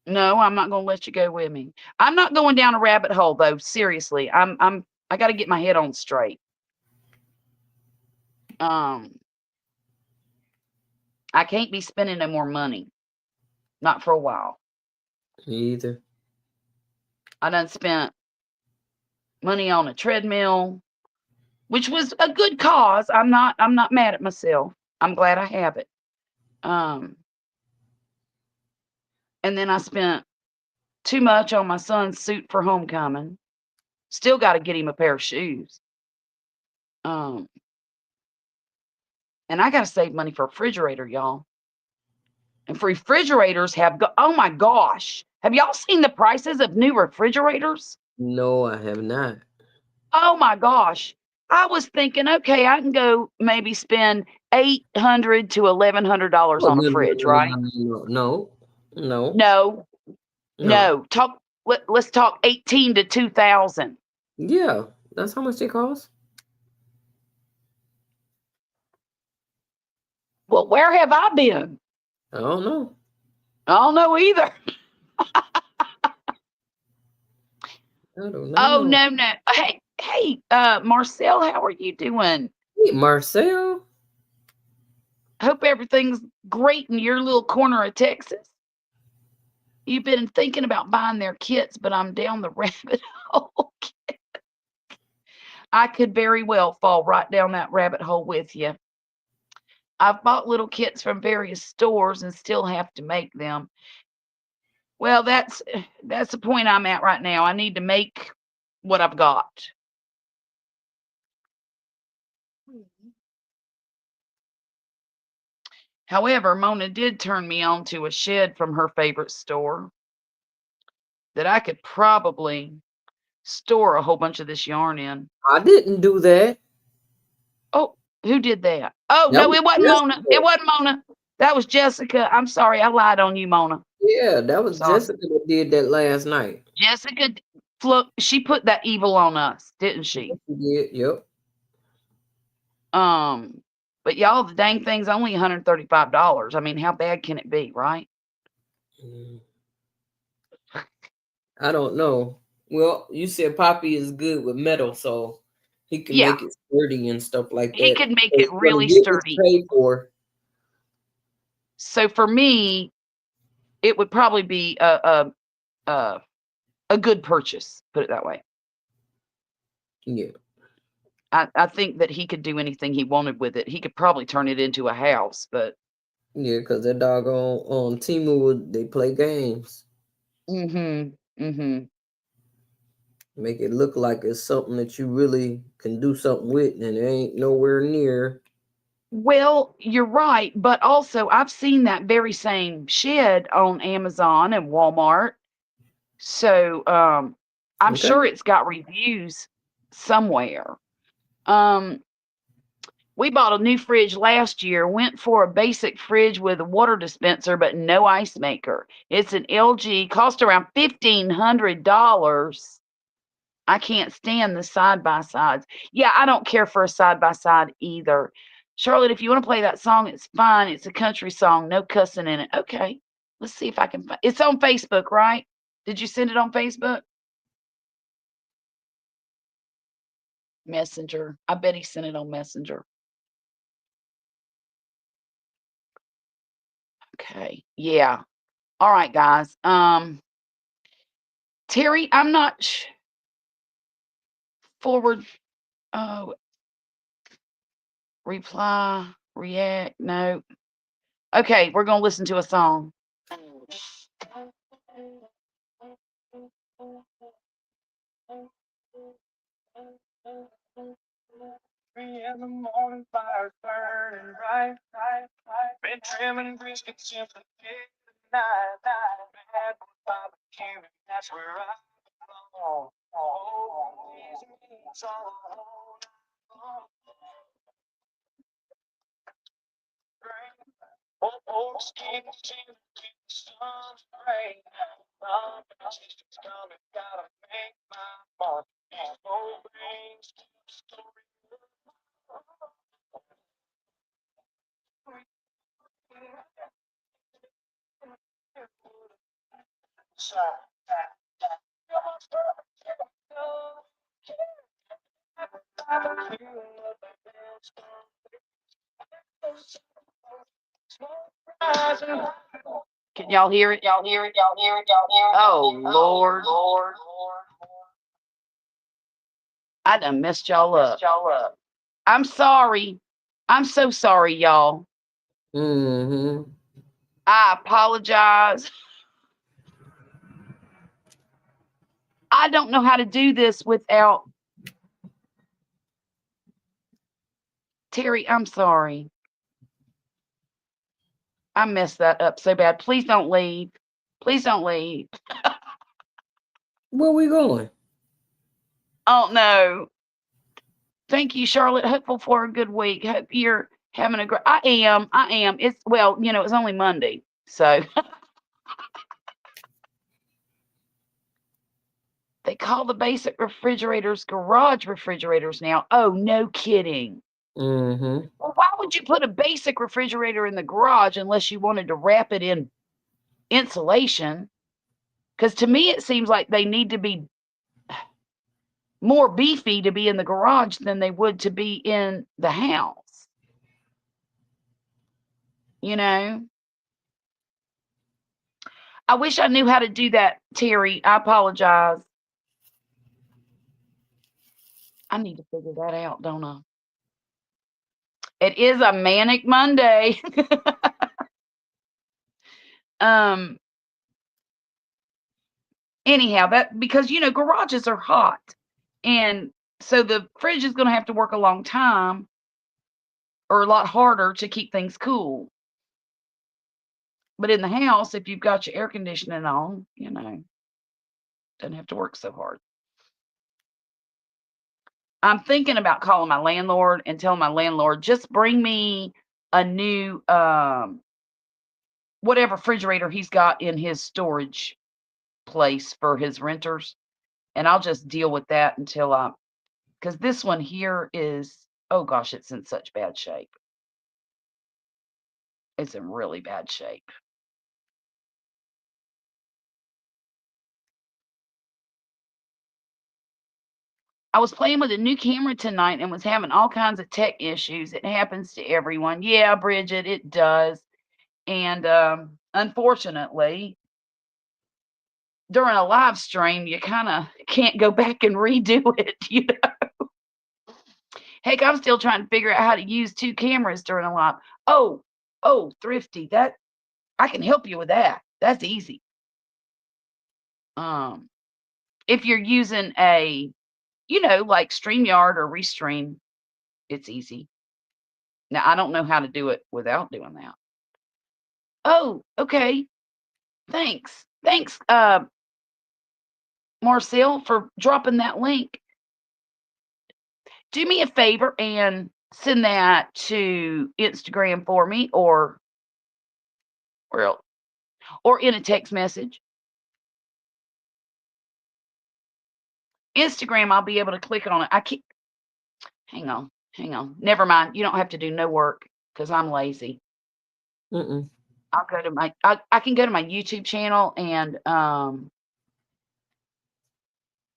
No, I'm not going to let you go with me. I'm not going down a rabbit hole though. Seriously, I got to get my head on straight. I can't be spending no more money. Not for a while. Me either. I done spent money on a treadmill, which was a good cause. I'm not mad at myself. I'm glad I have it. And then I spent too much on my son's suit for homecoming. Still got to get him a pair of shoes. And I got to save money for a refrigerator, y'all. And refrigerators oh my gosh. Have y'all seen the prices of new refrigerators? No, I have not. Oh my gosh. I was thinking, okay, I can go maybe spend $800 to $1,100 on a fridge, right? No. Let's talk 18 to 2,000. Yeah, that's how much they cost. Well, where have I been? I don't know. I don't know either. I don't know. Oh no. Hey, Marcel, how are you doing? Hey, Marcel. Hope everything's great in your little corner of Texas. You've been thinking about buying their kits, but I'm down the rabbit hole. I could very well fall right down that rabbit hole with you. I've bought little kits from various stores and still have to make them. Well, that's the point I'm at right now. I need to make what I've got. However, Mona did turn me on to a shed from her favorite store that I could probably store a whole bunch of this yarn in. I didn't do that. Oh, who did that? Oh, That no, was it wasn't Mona. Jessica. It wasn't Mona. That was Jessica. I'm sorry. I lied on you, Mona. Yeah, that was Sorry. Jessica that did that last night. Jessica, she put that evil on us, didn't she? She did. Yep. But y'all, the dang thing's only $135. I mean, how bad can it be, right? I don't know. Well, you said Poppy is good with metal, so he can Yeah. make it sturdy and stuff like that. He could make So it he's gonna really get what's sturdy. paid for. So for me, it would probably be a good purchase, put it that way. Yeah. I think that he could do anything he wanted with it. He could probably turn it into a house, but Yeah, because that doggone on Temu, they play games. Mm-hmm. Make it look like it's something that you really can do something with, and it ain't nowhere near. Well, you're right, but also I've seen that very same shed on Amazon and Walmart. So I'm Okay. sure it's got reviews somewhere. We bought a new fridge last year, went for a basic fridge with a water dispenser, but no ice maker. It's an LG, cost around $1,500. I can't stand the side by sides. Yeah, I don't care for a side by side either. Charlotte, if you want to play that song, it's fine. It's a country song, no cussing in it. Okay, let's see if I can find. It's on Facebook, right? Did you send it on Facebook? Messenger. I bet he sent it on Messenger. Okay. Yeah. All right, guys. Terry, I'm not forward. Oh, reply, react. No. Okay, we're gonna listen to a song. In the morning, fires burning bright. Been trimming brisket since the night. Bad boy barbecue, that's where I belong. Oh, these meats all alone. Oh, skin to keep the sun's rain. My sister's coming, gotta make my mark. These old rings to the story. Can y'all hear it? Y'all hear it? Y'all hear it? Y'all hear it? Oh, Lord. I done messed y'all up. I'm sorry. I'm so sorry, y'all. Mm-hmm. I apologize. I don't know how to do this without Terry. I'm sorry. I messed that up so bad. Please don't leave. Please don't leave. Where we going? Oh no. Thank you, Charlotte. Hopeful for a good week. Hope you're having a great. I am. It's well, it's only Monday, so they call the basic refrigerators garage refrigerators now. Oh, no kidding. Mm-hmm. Well, why would you put a basic refrigerator in the garage unless you wanted to wrap it in insulation? Because to me, it seems like they need to be more beefy to be in the garage than they would to be in the house. I wish I knew how to do that, Terry. I apologize. I need to figure that out, don't I? It is a manic Monday. anyhow, that because garages are hot, and so the fridge is going to have to work a long time or a lot harder to keep things cool. But in the house, if you've got your air conditioning on, doesn't have to work so hard. I'm thinking about calling my landlord and telling my landlord, just bring me a new whatever refrigerator he's got in his storage place for his renters, and I'll just deal with that until because this one here is, oh gosh, it's in such bad shape. It's in really bad shape. I was playing with a new camera tonight and was having all kinds of tech issues. It happens to everyone. Yeah, Bridget, it does. And unfortunately, during a live stream, you kind of can't go back and redo it, Heck, I'm still trying to figure out how to use 2 cameras during a live. Oh, Thrifty, that I can help you with that. That's easy. If you're using a, like StreamYard or Restream, it's easy. Now, I don't know how to do it without doing that. Oh, okay. Thanks. Thanks, Marcel, for dropping that link. Do me a favor and send that to Instagram for me or in a text message. Instagram, I'll be able to click on it. I can't. Hang on. Never mind. You don't have to do no work because I'm lazy. Mm-mm. I'll go to my. I can go to my YouTube channel and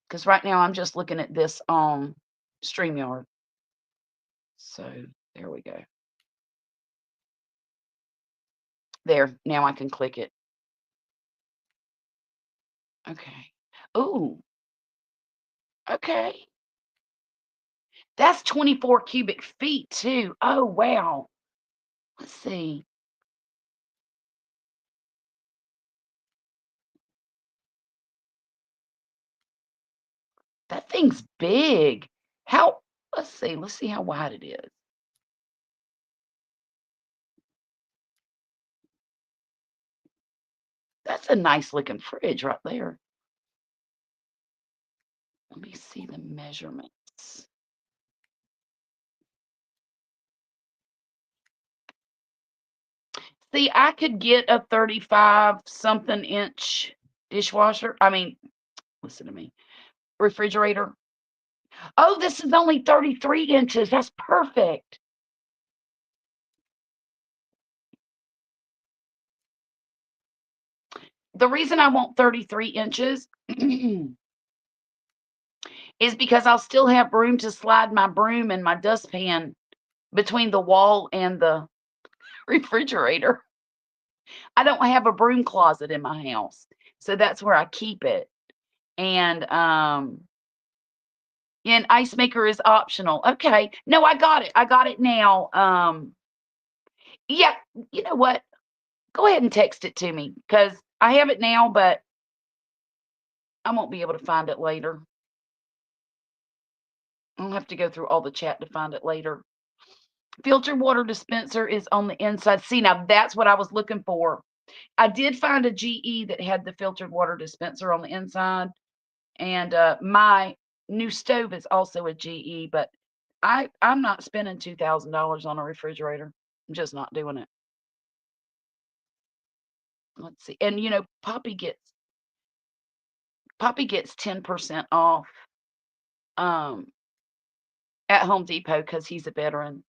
because right now I'm just looking at this on StreamYard. So there we go. There. Now I can click it. Okay. Ooh. Okay. That's 24 cubic feet too. Oh wow. Let's see. That thing's big. Let's see how wide it is. That's a nice looking fridge right there. Let me see the measurements. See, I could get a 35 something inch dishwasher. I mean, listen to me. Refrigerator. Oh, this is only 33 inches. That's perfect. The reason I want 33 inches is because I'll still have room to slide my broom and my dustpan between the wall and the refrigerator. I don't have a broom closet in my house, so that's where I keep it. And ice maker is optional. Okay, no, I got it. I got it now. Yeah, you know what? Go ahead and text it to me because I have it now, but I won't be able to find it later. I'll have to go through all the chat to find it later. Filtered water dispenser is on the inside. See, now that's what I was looking for. I did find a GE that had the filtered water dispenser on the inside, and my new stove is also a GE, but I'm not spending $2,000 on a refrigerator. I'm just not doing it. Let's see, and Poppy gets 10% off at Home Depot because he's a veteran.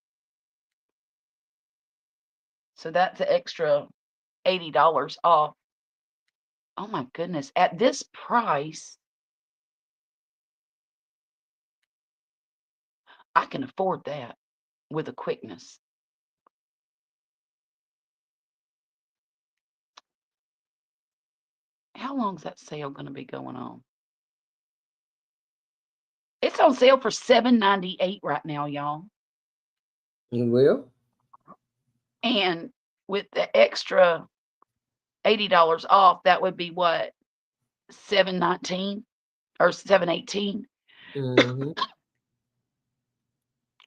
So that's an extra $80 off. Oh my goodness. At this price, I can afford that with a quickness. How long is that sale going to be going on? It's on sale for $7.98 right now, y'all. You will? And with the extra $80 off, that would be what? $719 or $718 Mm-hmm.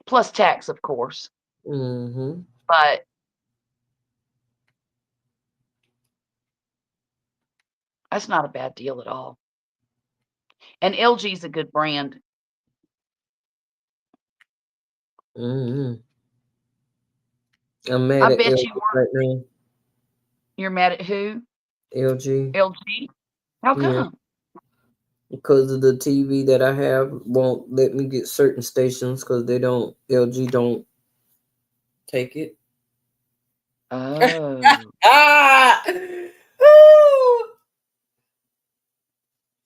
plus tax, of course. Mm-hmm. But that's not a bad deal at all. And LG is a good brand. Mm-hmm. I'm mad I at bet LG you were. right now. You're mad at who? LG. LG? How Yeah. come? Because of the TV that I have won't let me get certain stations because LG don't take it. Oh. Ah! Ooh.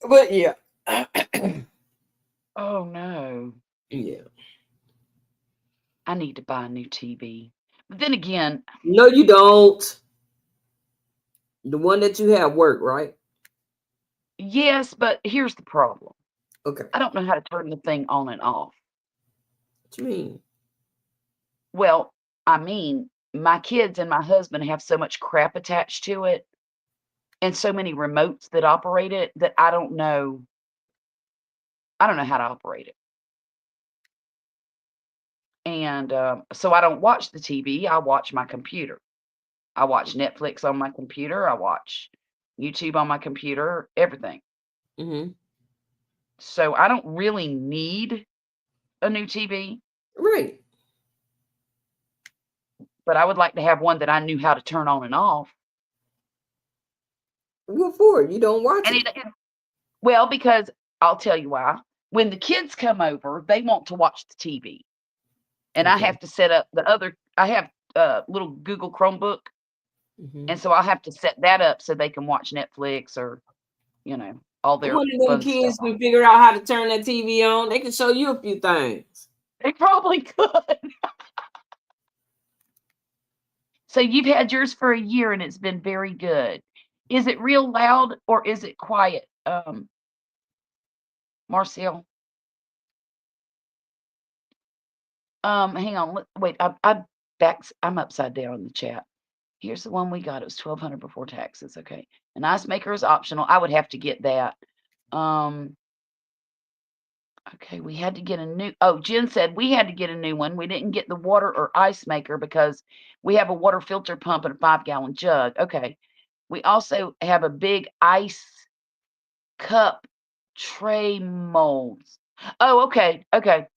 But yeah. Oh no. Yeah. I need to buy a new TV. But then again, No, you don't. The one that you have work, right? yes, but here's the problem. Okay. I don't know how to turn the thing on and off. What you mean? Well, I mean, my kids and my husband have so much crap attached to it and so many remotes that operate it that I don't know how to operate it. And so I don't watch the TV. I watch my computer. I watch Netflix on my computer. I watch YouTube on my computer, everything. Mm-hmm. So I don't really need a new TV, Right. but I would like to have one that I knew how to turn on and off. What for? You don't watch And it. well, because I'll tell you why. When the kids come over, they want to watch the TV, and I Okay. have to set up the other. I have a little Google Chromebook, Mm-hmm. and so I'll have to set that up so they can watch Netflix or all their One of them fun stuff kids on. can figure out how to turn that TV on. They can show you a few things. They probably could. So you've had yours for a year, and it's been very good. Is it real loud or is it quiet, Marcel? Hang on. Wait. I'm upside down in the chat. Here's the one we got. It was 1,200 before taxes. Okay. An ice maker is optional. I would have to get that. Um, okay, we had to get a new. Oh, Jen said we had to get a new one. We didn't get the water or ice maker because we have a water filter pump and a 5-gallon jug. Okay. We also have a big ice cup tray molds. Oh, okay. Okay.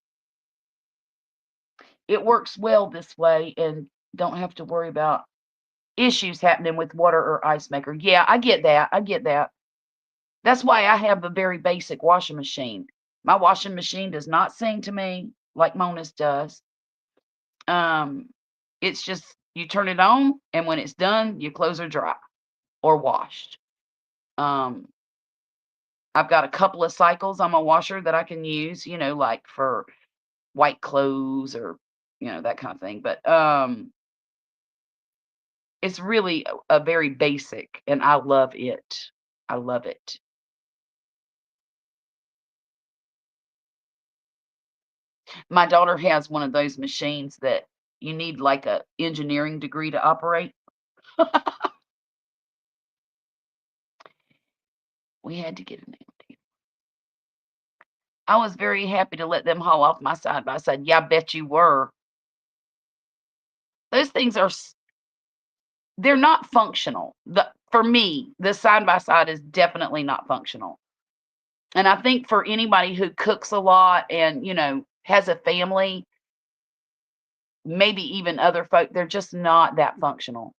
It works well this way and don't have to worry about issues happening with water or ice maker. Yeah, I get that. I get that. That's why I have a very basic washing machine. My washing machine does not sing to me like Mona's does. Um, it's just you turn it on, and when it's done, your clothes are dry or washed. Um, I've got a couple of cycles on my washer that I can use, like for white clothes or that kind of thing. But it's really a very basic, and I love it. I love it. My daughter has one of those machines that you need like a engineering degree to operate. We had to get a new. I was very happy to let them haul off my side by side. Yeah, I bet you were. Those things they're not functional. For me, the side by side is definitely not functional. And I think for anybody who cooks a lot and, has a family, maybe even other folk, they're just not that functional.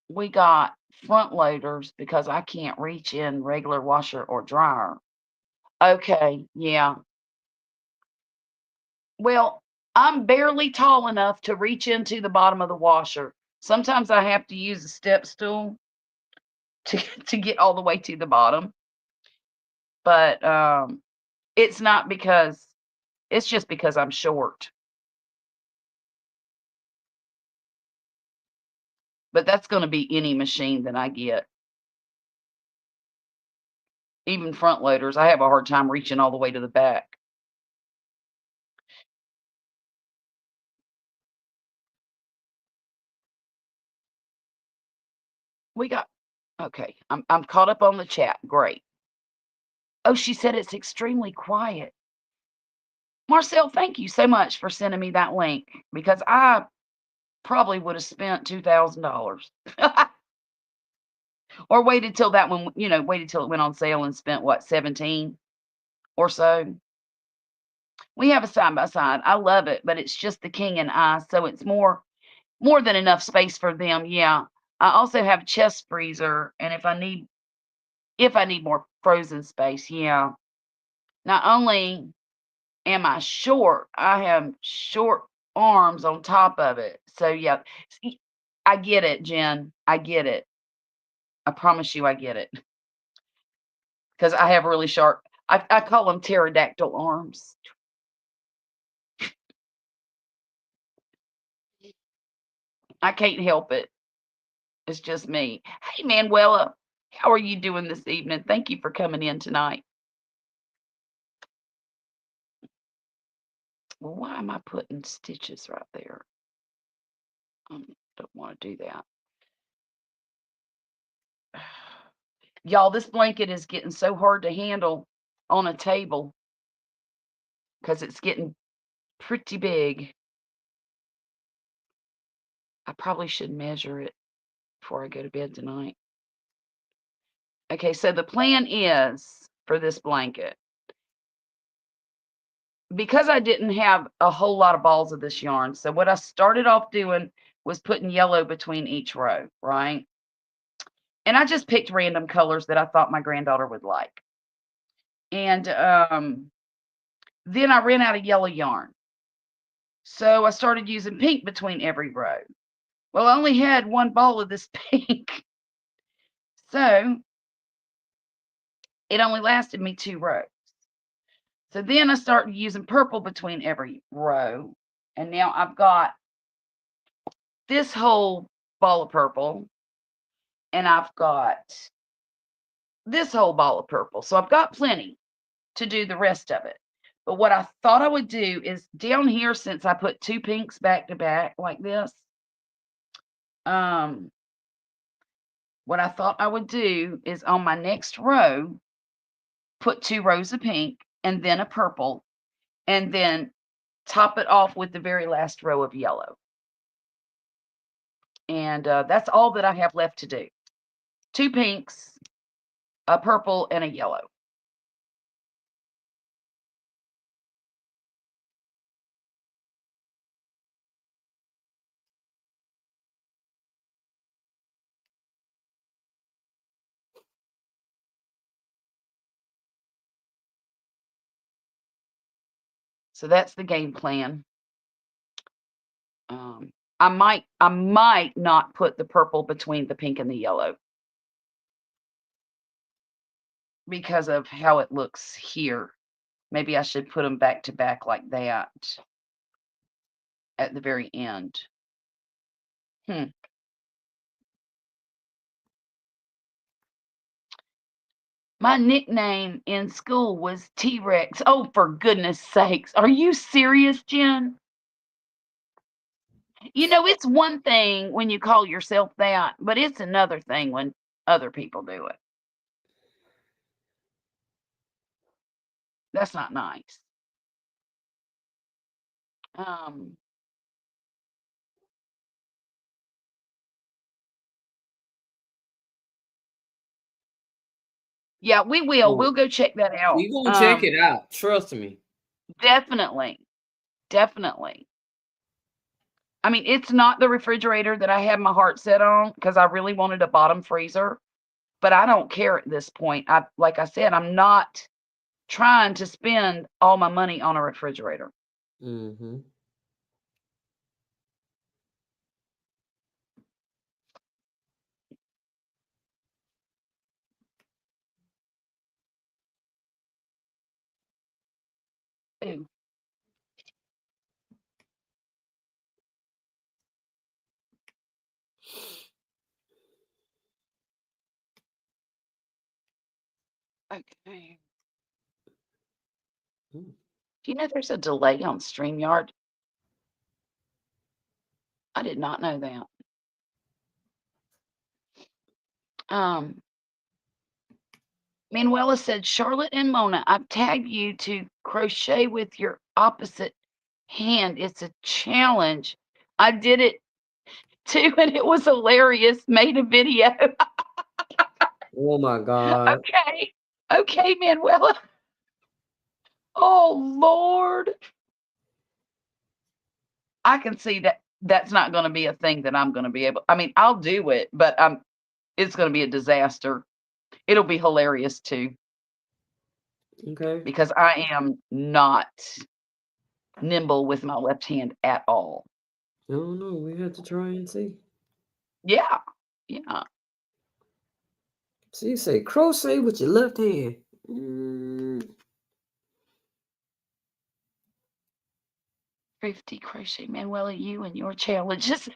We got front loaders because I can't reach in regular washer or dryer. Okay, yeah. Well, I'm barely tall enough to reach into the bottom of the washer. Sometimes I have to use a step stool to to get all the way to the bottom. But it's not because it's just because I'm short. But that's going to be any machine that I get. Even front loaders, I have a hard time reaching all the way to the back. We got Okay, I'm caught up on the chat. Great. Oh, she said it's extremely quiet. Marcel, thank you so much for sending me that link because I probably would have spent $2,000 or waited till that one, waited till it went on sale and spent what, 17 or so. We have a side by side. I love it, but it's just the king and I, so it's more than enough space for them. Yeah. I also have a chest freezer, and if I need more frozen space, yeah. Not only am I short, I have short arms on top of it. So yeah, I get it, Jen. I get it. I promise you I get it. Because I have really sharp, I call them pterodactyl arms. I can't help it. It's just me. Hey, Manuela, how are you doing this evening? Thank you for coming in tonight. Well, why am I putting stitches right there? Don't want to do that. Y'all, this blanket is getting so hard to handle on a table because it's getting pretty big. I probably should measure it before I go to bed tonight. Okay, so the plan is for this blanket, because I didn't have a whole lot of balls of this yarn, so what I started off doing was putting yellow between each row, right? And I just picked random colors that I thought my granddaughter would like. And then I ran out of yellow yarn. So I started using pink between every row. Well, I only had one ball of this pink. So it only lasted me 2 rows. So then I started using purple between every row. And now I've got this whole ball of purple. And I've got this whole ball of purple. So I've got plenty to do the rest of it. But what I thought I would do is down here, since I put 2 pinks back to back like this, what I thought I would do is on my next row, put 2 rows of pink and then a purple, and then top it off with the very last row of yellow. And that's all that I have left to do. 2 pinks, a purple, and a yellow. So that's the game plan. I might not put the purple between the pink and the yellow because of how it looks here. Maybe I should put them back to back like that at the very end. My nickname in school was T-Rex. Oh, for goodness sakes. Are you serious, Jen? It's one thing when you call yourself that, but it's another thing when other people do it. That's not nice. Yeah, we will. We'll go check that out. We gonna check it out. Trust me. Definitely. Definitely. I mean, it's not the refrigerator that I had my heart set on because I really wanted a bottom freezer, but I don't care at this point. Like I said, I'm not trying to spend all my money on a refrigerator. Mm-hmm. Ooh. Okay. Do you know there's a delay on StreamYard? I did not know that. Manuela said, Charlotte and Mona, I've tagged you to crochet with your opposite hand. It's a challenge. I did it too, and it was hilarious. Made a video. Oh my God. Okay. Okay, Manuela. Oh, Lord. I can see that that's not going to be a thing that I'm going to be able. I mean, I'll do it, but it's going to be a disaster. It'll be hilarious too, Okay. because I am not nimble with my left hand at all. I don't know. We have to try and see. Yeah. Yeah. So you say crochet with your left hand. Mm. 50 crochet, Manuela, you and your challenges.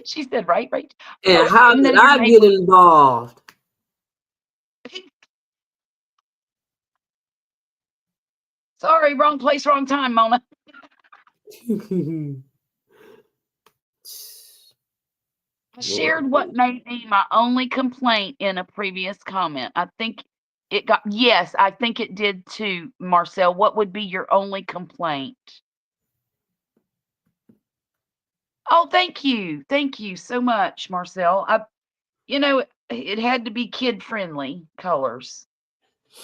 She said, right. And Oh, how no, did your I get neighbor. involved? Sorry, wrong place, wrong time, Mona. I shared what may be my only complaint in a previous comment. I think yes, I think it did too, Marcel. What would be your only complaint? Oh, thank you. Thank you so much, Marcel. It had to be kid friendly colors.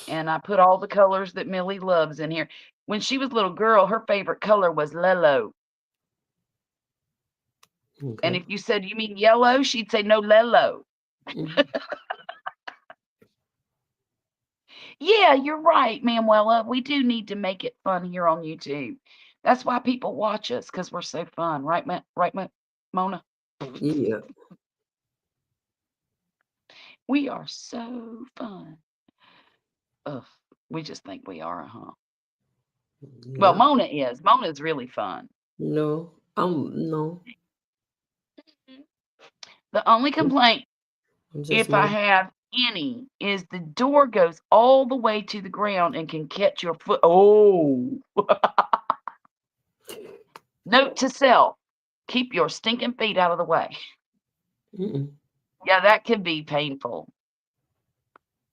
And I put all the colors that MIllie loves in here. When she was a little girl, her favorite color was Lelo. Okay. And if you said, you mean yellow? She'd say, no, Lelo. Yeah, you're right, Manuela. We do need to make it fun here on YouTube. That's why people watch us, because we're so fun. Right, Mona? Yeah. We are so fun. Ugh, we just think we are, huh? Well, Yeah. Mona is. Mona's really fun. No. No. The only complaint, I'm just if I no. have any, is the door goes all the way to the ground and can catch your foot. Oh. Note to self, keep your stinking feet out of the way. Mm-mm. Yeah, that could be painful.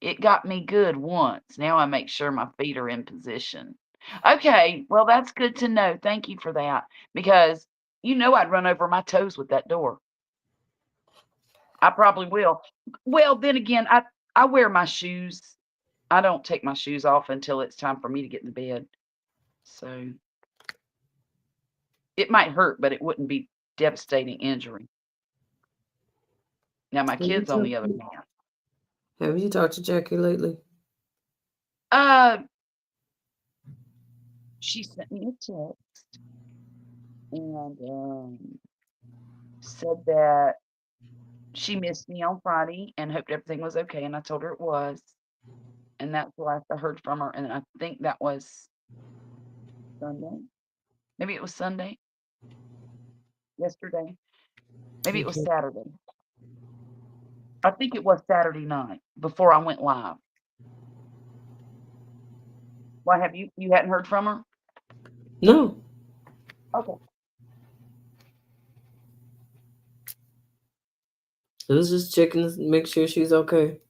It got me good once. Now I make sure my feet are in position. Okay, well, that's good to know. Thank you for that, because I'd run over my toes with that door. I probably will. Well, then again, I wear my shoes. I don't take my shoes off until it's time for me to get in the bed. So it might hurt, but it wouldn't be devastating injury. Now my kids, on the other hand, Have you talked to Jackie lately? she sent me a text and said that she missed me on Friday and hoped everything was okay, and I told her it was. And that's the last I heard from her, and I think that was Sunday. Maybe it was Sunday. Yesterday. Maybe it was Saturday. I think it was Saturday night before I went live. Why have you hadn't heard from her? No. Okay. I was just checking to make sure she's okay.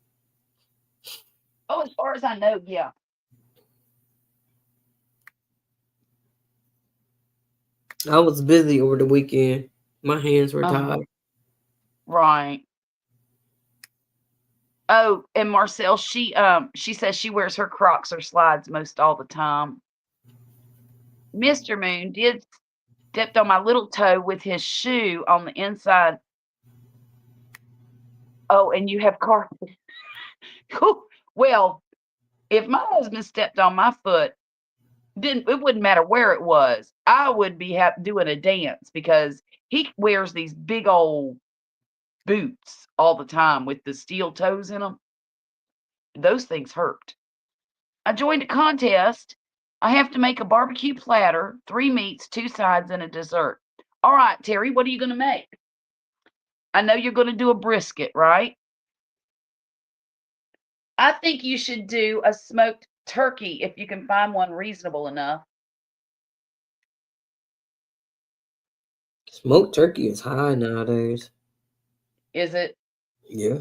Oh, as far as I know, yeah. I was busy over the weekend. My hands were tied. Right. Oh, and Marcel, she says she wears her Crocs or slides most all the time. Mr. Moon did stepped on my little toe with his shoe on the inside. Oh, and you have carpet. Well, if my husband stepped on my foot, it wouldn't matter where it was. I would be doing a dance, because he wears these big old boots all the time with the steel toes in them. Those things hurt. I joined a contest. I have to make a barbecue platter, 3 meats, 2 sides, and a dessert. All right, Terry, what are you going to make? I know you're going to do a brisket, right? I think you should do a smoked turkey if you can find one reasonable enough. Smoked turkey is high nowadays. Is it? Yeah.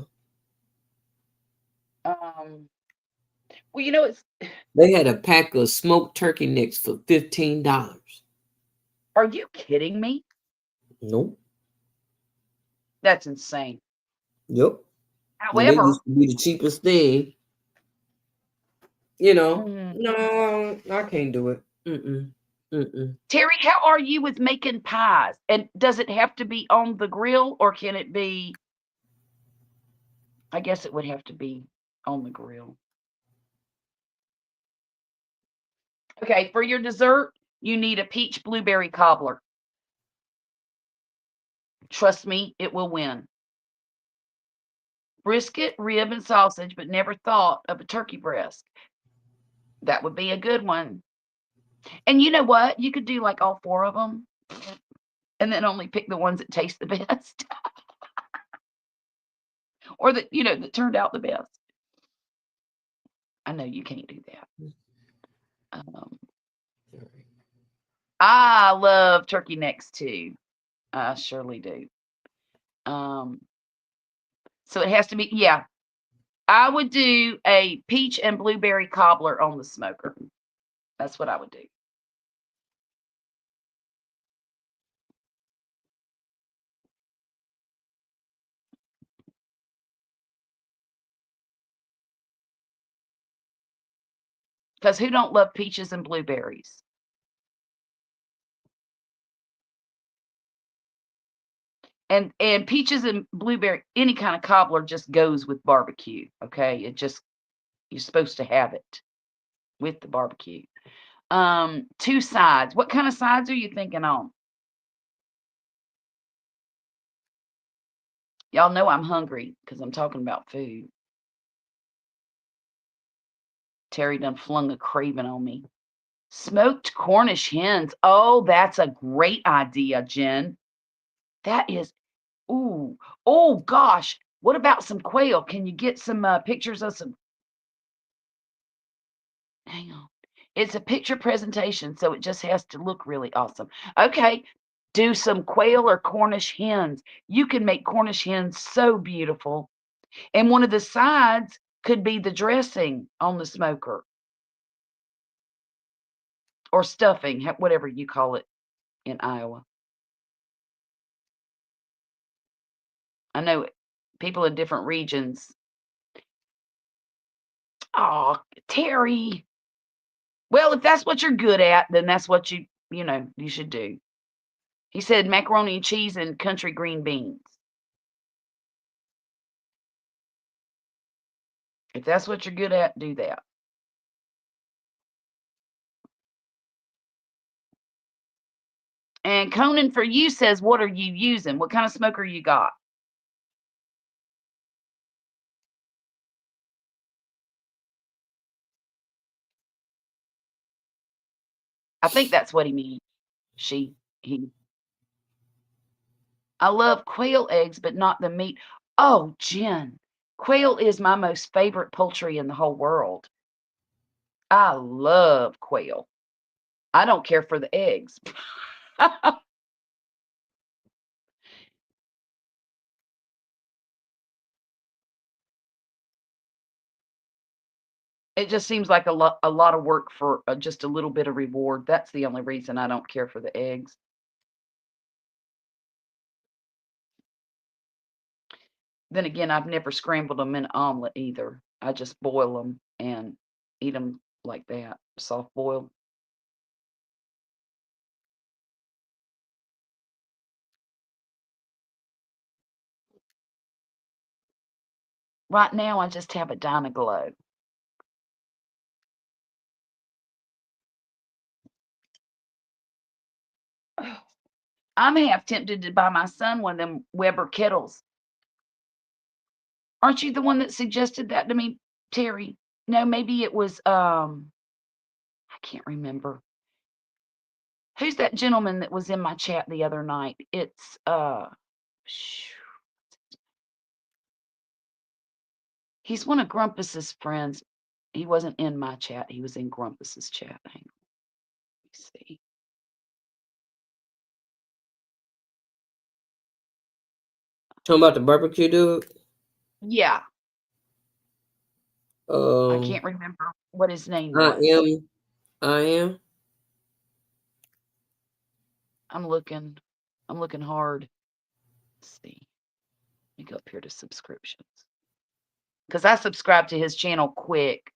Well, you know, it's. They had a pack of smoked turkey necks for $15. Are you kidding me? Nope. That's insane. Yep. And they However, used to be the cheapest thing. You know. mm, No, I can't do it. Mm-mm. Mm-mm. Terry, how are you with making pies? And does it have to be on the grill or can it be? I guess it would have to be on the grill. Okay, for your dessert, you need a peach blueberry cobbler. Trust me, it will win. Brisket, rib, and sausage, but never thought of a turkey breast. That would be a good one. And you know what? You could do like all four of them and then only pick the ones that taste the best or that, that turned out the best. I know you can't do that. I love turkey necks too. I surely do. So it has to be, yeah. I would do a peach and blueberry cobbler on the smoker. That's what I would do. Because who don't love peaches and blueberries? And peaches and blueberry, any kind of cobbler just goes with barbecue. Okay, you're supposed to have it with the barbecue. Two sides. What kind of sides are you thinking on? Y'all know I'm hungry because I'm talking about food. Terry done flung a craving on me. Smoked Cornish hens. Oh, that's a great idea, Jen. That is, ooh, oh gosh. What about some quail? Can you get some pictures of some? Hang on. It's a picture presentation, so it just has to look really awesome. Okay, do some quail or Cornish hens. You can make Cornish hens so beautiful. And one of the sides could be the dressing on the smoker or stuffing, whatever you call it in Iowa. I know people in different regions. Oh, Terry. Well, if that's what you're good at, then that's what you should do. He said macaroni and cheese and country green beans. If that's what you're good at, do that. And Conan for you says, what are you using? What kind of smoker you got? I think that's what he means. He. I love quail eggs, but not the meat. Oh, Jen, quail is my most favorite poultry in the whole world. I love quail. I don't care for the eggs. It just seems like a lot of work for just a little bit of reward. That's the only reason I don't care for the eggs. Then again, I've never scrambled them in an omelet either. I just boil them and eat them like that, soft boiled. Right now, I just have a Glow. I'm half tempted to buy my son one of them Weber kettles. Aren't you the one that suggested that to me, Terry? No, maybe it was I can't remember. Who's that gentleman that was in my chat the other night? It's he's one of Grumpus's friends. He wasn't in my chat. He was in Grumpus's chat. Hang on. Let me see. Talking about the barbecue dude? Yeah, I Um, can't remember what his name I was. am. I am. I'm looking. I'm looking hard. Let's see. Let me go up here to subscriptions because I subscribe to his channel quick.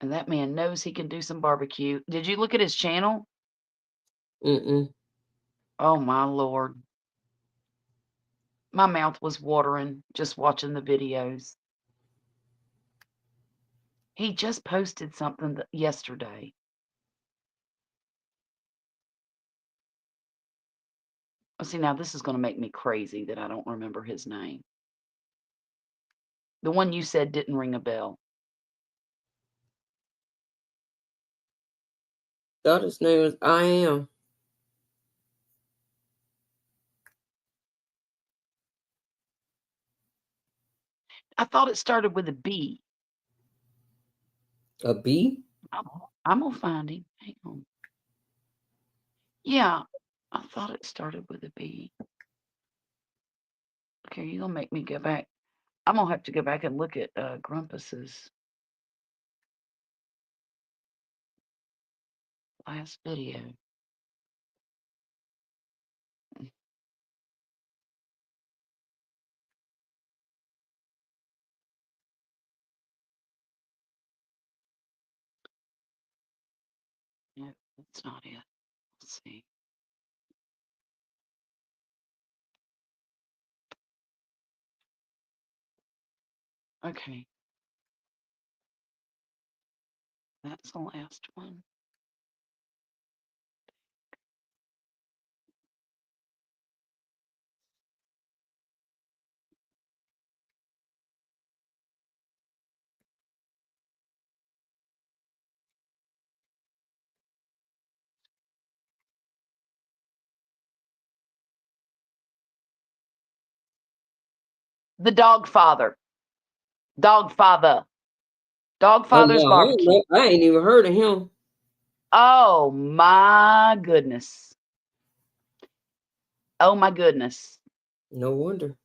And that man knows he can do some barbecue. Did you look at his channel? Mm-mm. Oh my Lord. My mouth was watering just watching the videos. He just posted something yesterday. Oh, see, now this is going to make me crazy that I don't remember his name. The one you said didn't ring a bell. Thought his name was I am. I thought it started with a B. A B? I'm going to find him. Hang on. Yeah, I thought it started with a B. Okay, you're going to make me go back. I'm going to have to go back and look at Grumpus's last video. No, that's not it. Let's see. Okay. That's the last one. The Dog Father. Dog Father. Dog Oh Father's no, I don't Barbecue. know. I ain't even heard of him. Oh my goodness. Oh my goodness. No wonder.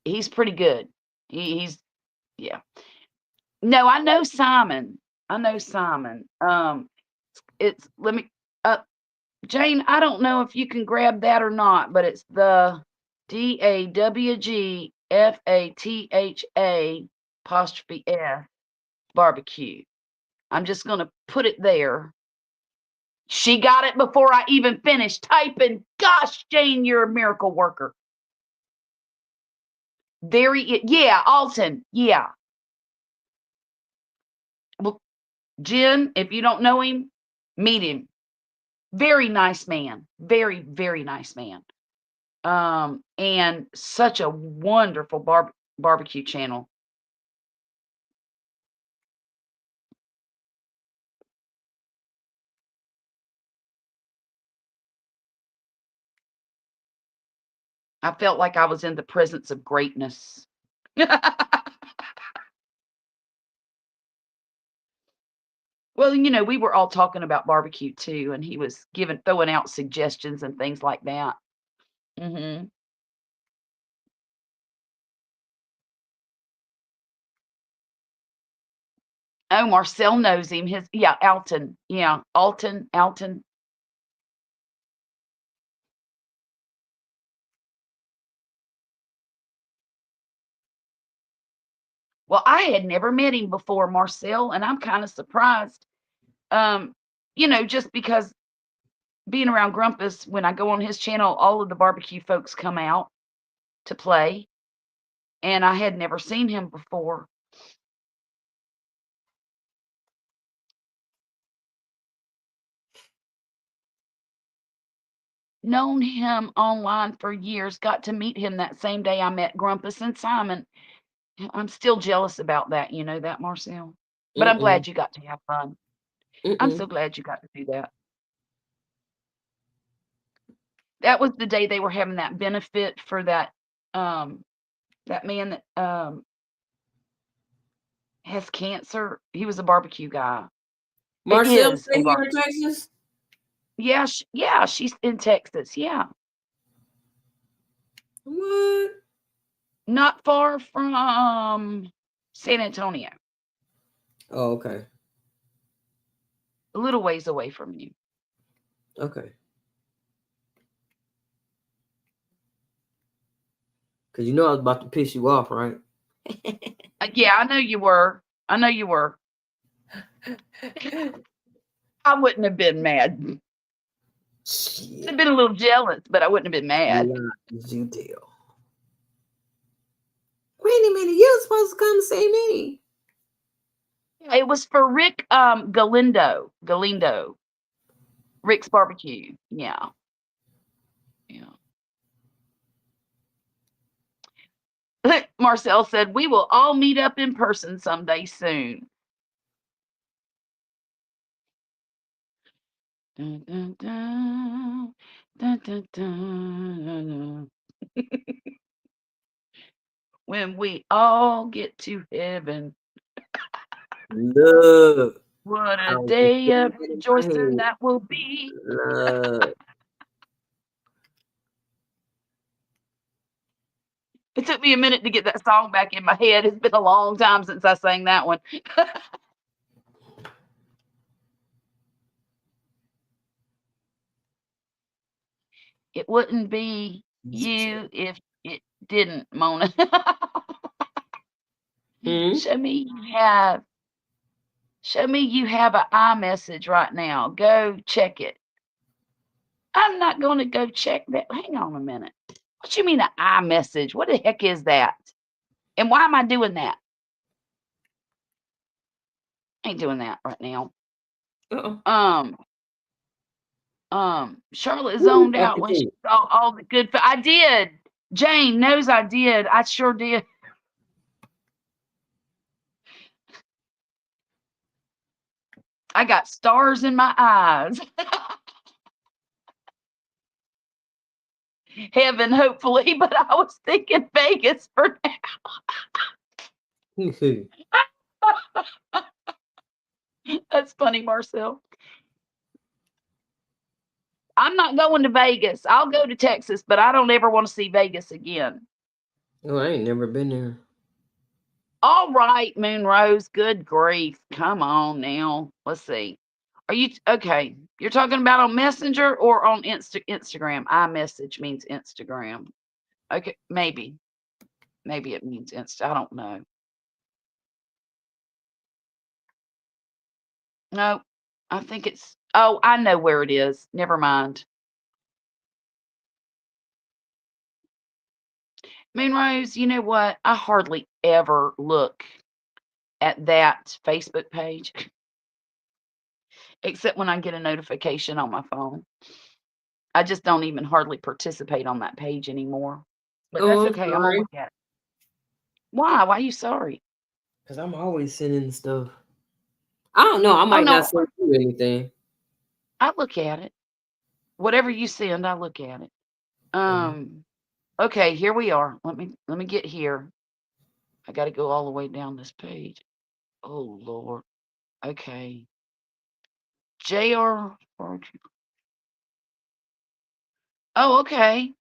He's pretty good. He's yeah. No, I know Simon. I know Simon. It's let me Jane, I don't know if you can grab that or not, but it's the DAWGFATHA apostrophe F barbecue. I'm just gonna put it there. She got it before I even finished typing. Gosh, Jane, you're a miracle worker. Yeah, Alton. Yeah. Well, Jen, if you don't know him, meet him. Very nice man. Very, very nice man. And such a wonderful barbecue channel. I felt like I was in the presence of greatness. Well, we were all talking about barbecue too, and he was throwing out suggestions and things like that. Hmm. Oh, Marcel knows him. Alton. Yeah, Alton. Well, I had never met him before, Marcel, and I'm kind of surprised. Um, just because being around Grumpus, when I go on his channel, all of the barbecue folks come out to play, and I had never seen him before. Known him online for years, got to meet him that same day I met Grumpus and Simon. I'm still jealous about that, you know that, Marcel? But I'm Mm-mm. glad you got to have fun. I'm so Mm-mm. glad you got to do that. That was the day they were having that benefit for that man that has cancer. He was a barbecue guy. It Marcel is say a here in barbecue. Texas? Yeah, yeah, she's in Texas. Yeah, What? not far from San Antonio. Oh, okay. A little ways away from you. Okay. Because you know I was about to piss you off, right? Yeah, I know you were. I know you were. I wouldn't have been mad. Shit. I'd have been a little jealous, but I wouldn't have been mad. You tell. Wait a minute, you were supposed to come see me. It was for Rick Galindo. Rick's barbecue. Yeah. Yeah. Marcel said, we will all meet up in person someday soon. Dun, dun, dun. Dun, dun, dun. When we all get to heaven. Look. What a day of rejoicing that will be. Look. It took me a minute to get that song back in my head. It's been a long time since I sang that one. It wouldn't be you if it didn't, Mona. Show me you have an iMessage right now. Go check it. I'm not going to go check that. Hang on a minute. What you mean an iMessage? What the heck is that? And why am I doing that? I ain't doing that right now. Charlotte zoned out when she saw all the good. I did. Jane knows I did. I sure did. I got stars in my eyes. Heaven, hopefully, but I was thinking Vegas for now. That's funny, Marcel. I'm not going to Vegas. I'll go to Texas, but I don't ever want to see Vegas again. Oh, I ain't never been there. All right, Moonrose. Good grief. Come on now. Let's see. Are you okay? You're talking about on Messenger or on Instagram? iMessage means Instagram. Okay, maybe. Maybe it means Insta. I don't know. No, I think it's. Oh, I know where it is. Never mind. Moonrose, you know what? I hardly ever look at that Facebook page, except when I get a notification on my phone. I just don't even hardly participate on that page anymore. But that's okay. I'm gonna look at it. Why? Why are you sorry? Because I'm always sending stuff. I don't know. I might not send you anything. I look at it. Whatever you send, I look at it. Okay, here we are. Let me get here. I got to go all the way down this page. Oh Lord. Okay. JR. Oh, okay.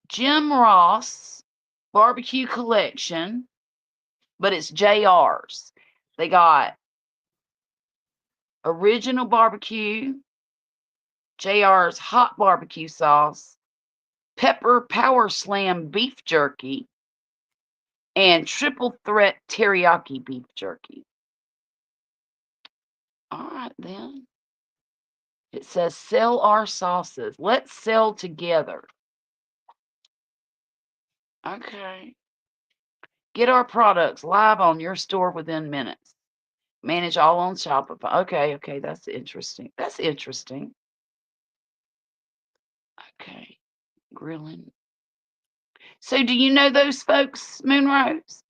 Jim Ross barbecue collection, but it's JR's. They got original barbecue, JR's hot barbecue sauce, pepper power slam beef jerky, and triple threat teriyaki beef jerky. All right, then. It says sell our sauces. Let's sell together. Okay. Get our products live on your store within minutes. Manage all on Shopify. Okay, that's interesting. That's interesting. Okay. Grilling. So do you know those folks, Moonrose?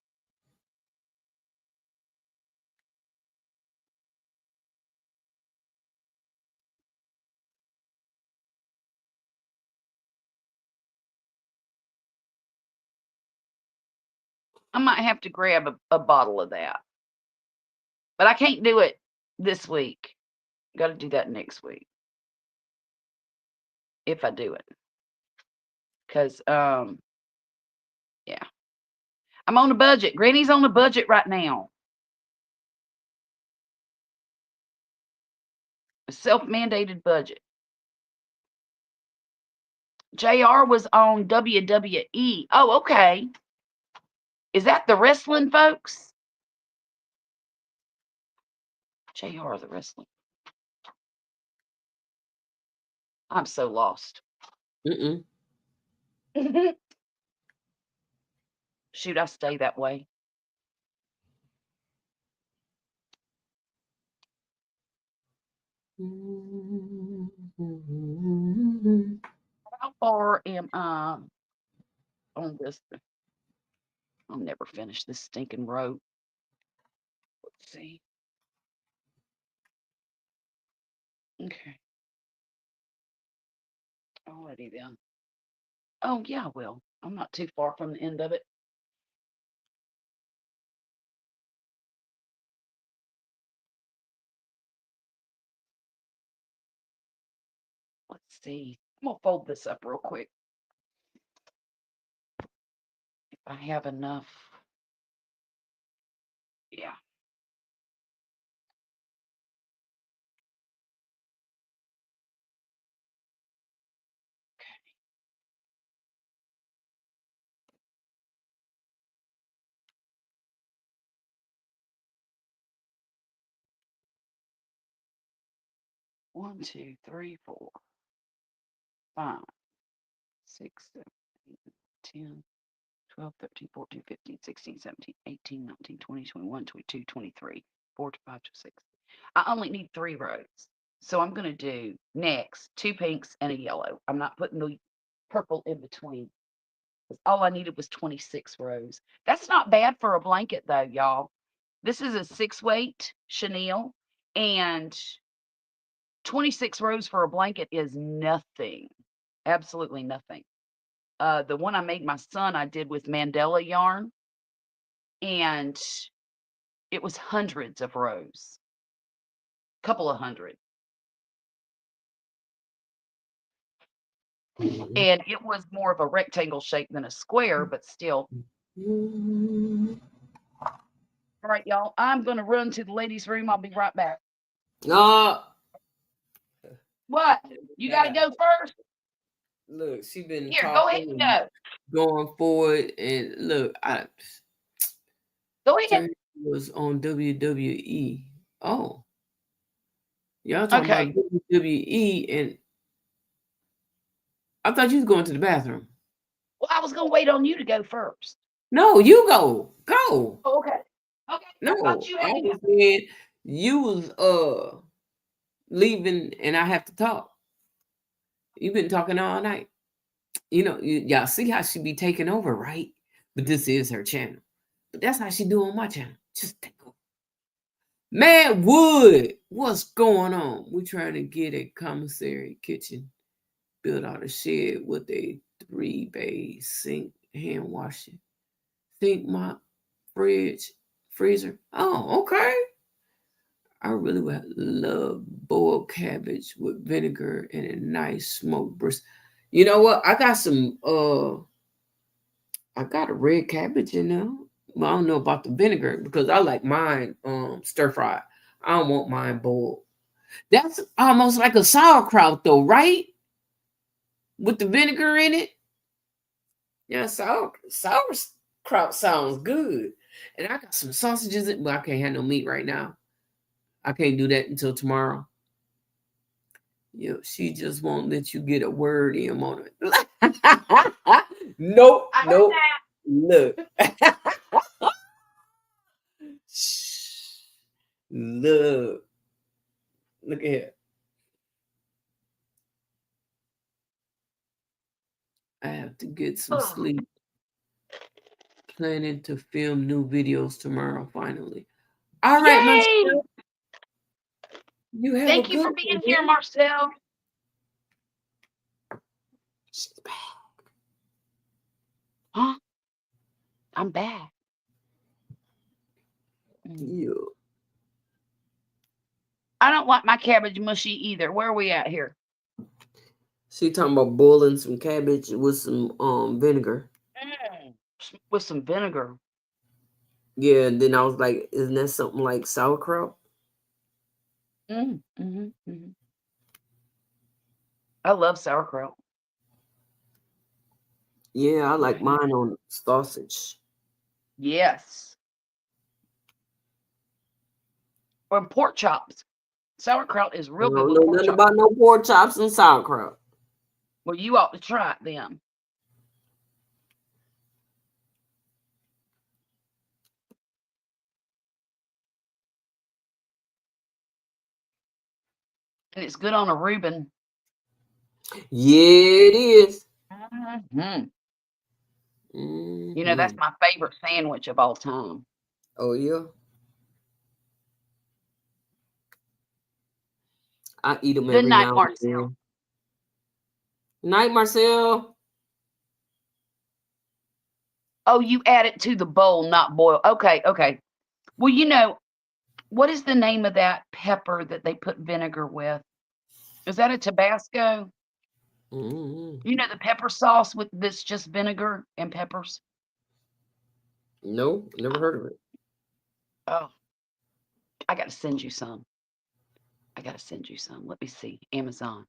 I might have to grab a bottle of that. But I can't do it this week. Got to do that next week if I do it. Cause yeah, I'm on a budget. Granny's on a budget right now. A self-mandated budget. JR was on WWE. Oh, okay. Is that the wrestling folks? JR the wrestling. I'm so lost. Shoot, I stay that way. How far am I on this? I'll never finish this stinking row. Let's see. Okay. Alrighty then. Oh, yeah, I will. I'm not too far from the end of it. Let's see. I'm going to fold this up real quick. If I have enough. Yeah. Okay. One, two, three, 4, 5, 6, 7, 8, 10, 12, 13, 14, 15, 16, 17, 18, 19, 20, 21, 22, 23, 4 to 5 to 6. I only need 3 rows. So I'm going to do next 2 pinks and a yellow. I'm not putting the purple in between. All I needed was 26 rows. That's not bad for a blanket though, y'all. This is a 6-weight chenille, and 26 rows for a blanket is nothing. Absolutely nothing. The one I made my son, I did with Mandela yarn, and it was hundreds of rows. Couple of hundred. And it was more of a rectangle shape than a square, but still. All right, y'all. I'm going to run to the ladies' room. I'll be right back. What? You got to go first? Look, she been Here, go ahead and go. going forward, and look, Go ahead. Jerry was on WWE. Oh, y'all talking about WWE, and I thought you was going to the bathroom. Well, I was going to wait on you to go first. No, you go. Go. Oh, okay. Okay. No, I thought you had I to was saying you was leaving, and I have to talk. You've been talking all night. You know, y'all see how she be taking over, right? But this is her channel. But that's how she do on my channel. Just take over. Mad Wood, what's going on? We're trying to get a commissary kitchen built out of shed with a 3-bay sink, hand washing, sink, mop, fridge, freezer. Oh, okay. I really would love boiled cabbage with vinegar and a nice smoked brisket. You know what? I got a red cabbage in there. Well, I don't know about the vinegar because I like mine stir fried. I don't want mine boiled. That's almost like a sauerkraut though, right? With the vinegar in it. Yeah, sauerkraut sounds good. And I got some sausages in, but I can't have no meat right now. I can't do that until tomorrow. Yeah, she just won't let you get a word in on it. Nope. Look. Look at here. I have to get some sleep. Planning to film new videos tomorrow, finally. All right, Marcel. You have Thank you for being here, Marcel. She's back. Huh? I'm back. Yeah. don't like my cabbage mushy either. Where are we at here? She talking about boiling some cabbage with some vinegar. With some vinegar. Yeah, and then I was like, isn't that something like sauerkraut? I love sauerkraut. Yeah, I like mine on sausage. Yes. Or pork chops. Sauerkraut is I real good don't with know pork nothing chops. about no pork chops and sauerkraut. Well, you ought to try it then. And it's good on a Reuben. Yeah, it is. You know, that's my favorite sandwich of all time. Oh, yeah. I eat them Good every night, now and Marcel. then. Night, Marcel. Oh, you add it to the bowl, not boil. Okay, okay. Well, you know, what is the name of that pepper that they put vinegar with? Is that a Tabasco? You know, the pepper sauce with this just vinegar and peppers? No, never heard of it. Oh, I got to send you some. I got to send you some. Let me see. Amazon.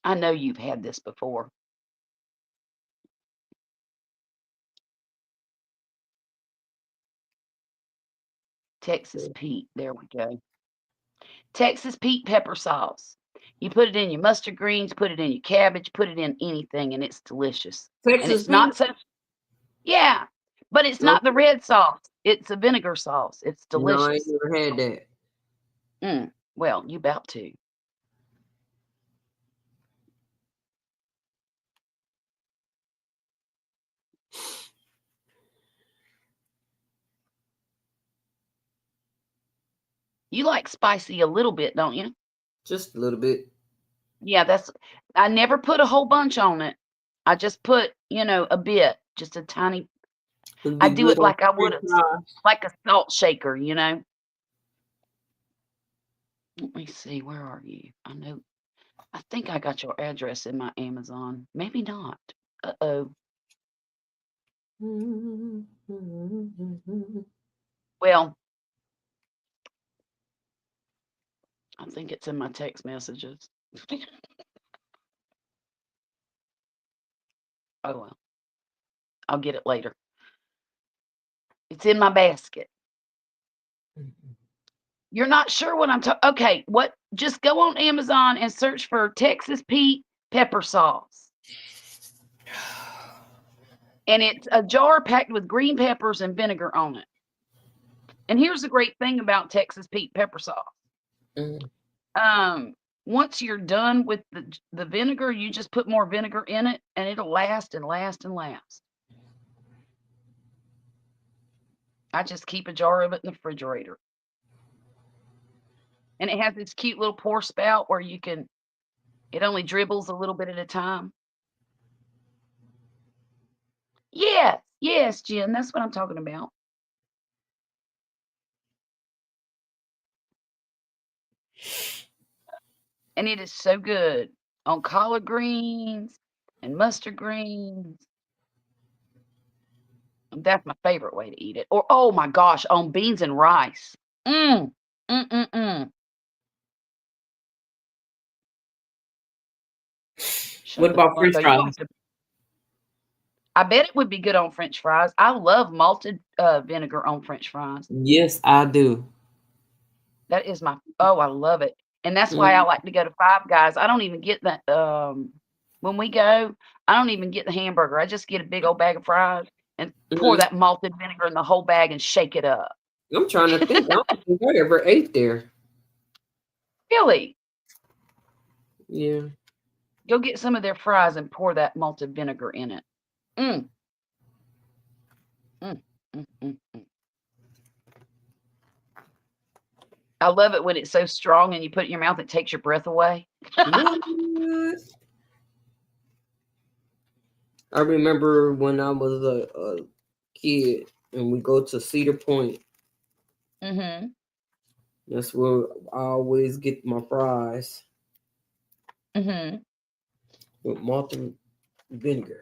I know you've had this before. Texas Pete. There we go. Texas Pete pepper sauce. You put it in your mustard greens, put it in your cabbage, put it in anything, and it's delicious. And Texas it's not Pete? so, yeah, but it's not the red sauce. It's a vinegar sauce. It's No, I ain't delicious. never had that. Well, you about to. You like spicy a little bit, don't you? Just a little bit. Yeah, I never put a whole bunch on it. I just put, you know, a bit, just a tiny. It'd I be do good it on like I would French fries. like a salt shaker, you know. Let me see, where are you? I think I got your address in my Amazon. Maybe not. Uh-oh. Well, I think it's in my text messages. Oh, well. I'll get it later. It's in my basket. You're not sure what I'm talking. Okay, what? Just go on Amazon and search for Texas Pete pepper sauce. And it's a jar packed with green peppers and vinegar on it. And here's the great thing about Texas Pete pepper sauce. Once you're done with the vinegar, you just put more vinegar in it, and it'll last and last and last. I just keep a jar of it in the refrigerator. And it has this cute little pour spout where it only dribbles a little bit at a time. Yes, Jen, that's what I'm talking about. And it is so good on collard greens and mustard greens. That's my favorite way to eat it. Or, oh my gosh, on beans and rice. What about French fries? I bet it would be good on French fries. I love malted vinegar on French fries. Yes, I do. That is I love it. And that's why I like to go to Five Guys. I don't even get that when we go, I don't even get the hamburger. I just get a big old bag of fries and pour that malted vinegar in the whole bag and shake it up. I'm trying to think. I don't think I ever ate there. Really? Yeah. Go get some of their fries and pour that malted vinegar in it. I love it when it's so strong and you put it in your mouth, it takes your breath away. I remember when I was a kid and we go to Cedar Point. Mm-hmm. That's where I always get my fries Mm-hmm. with malted vinegar.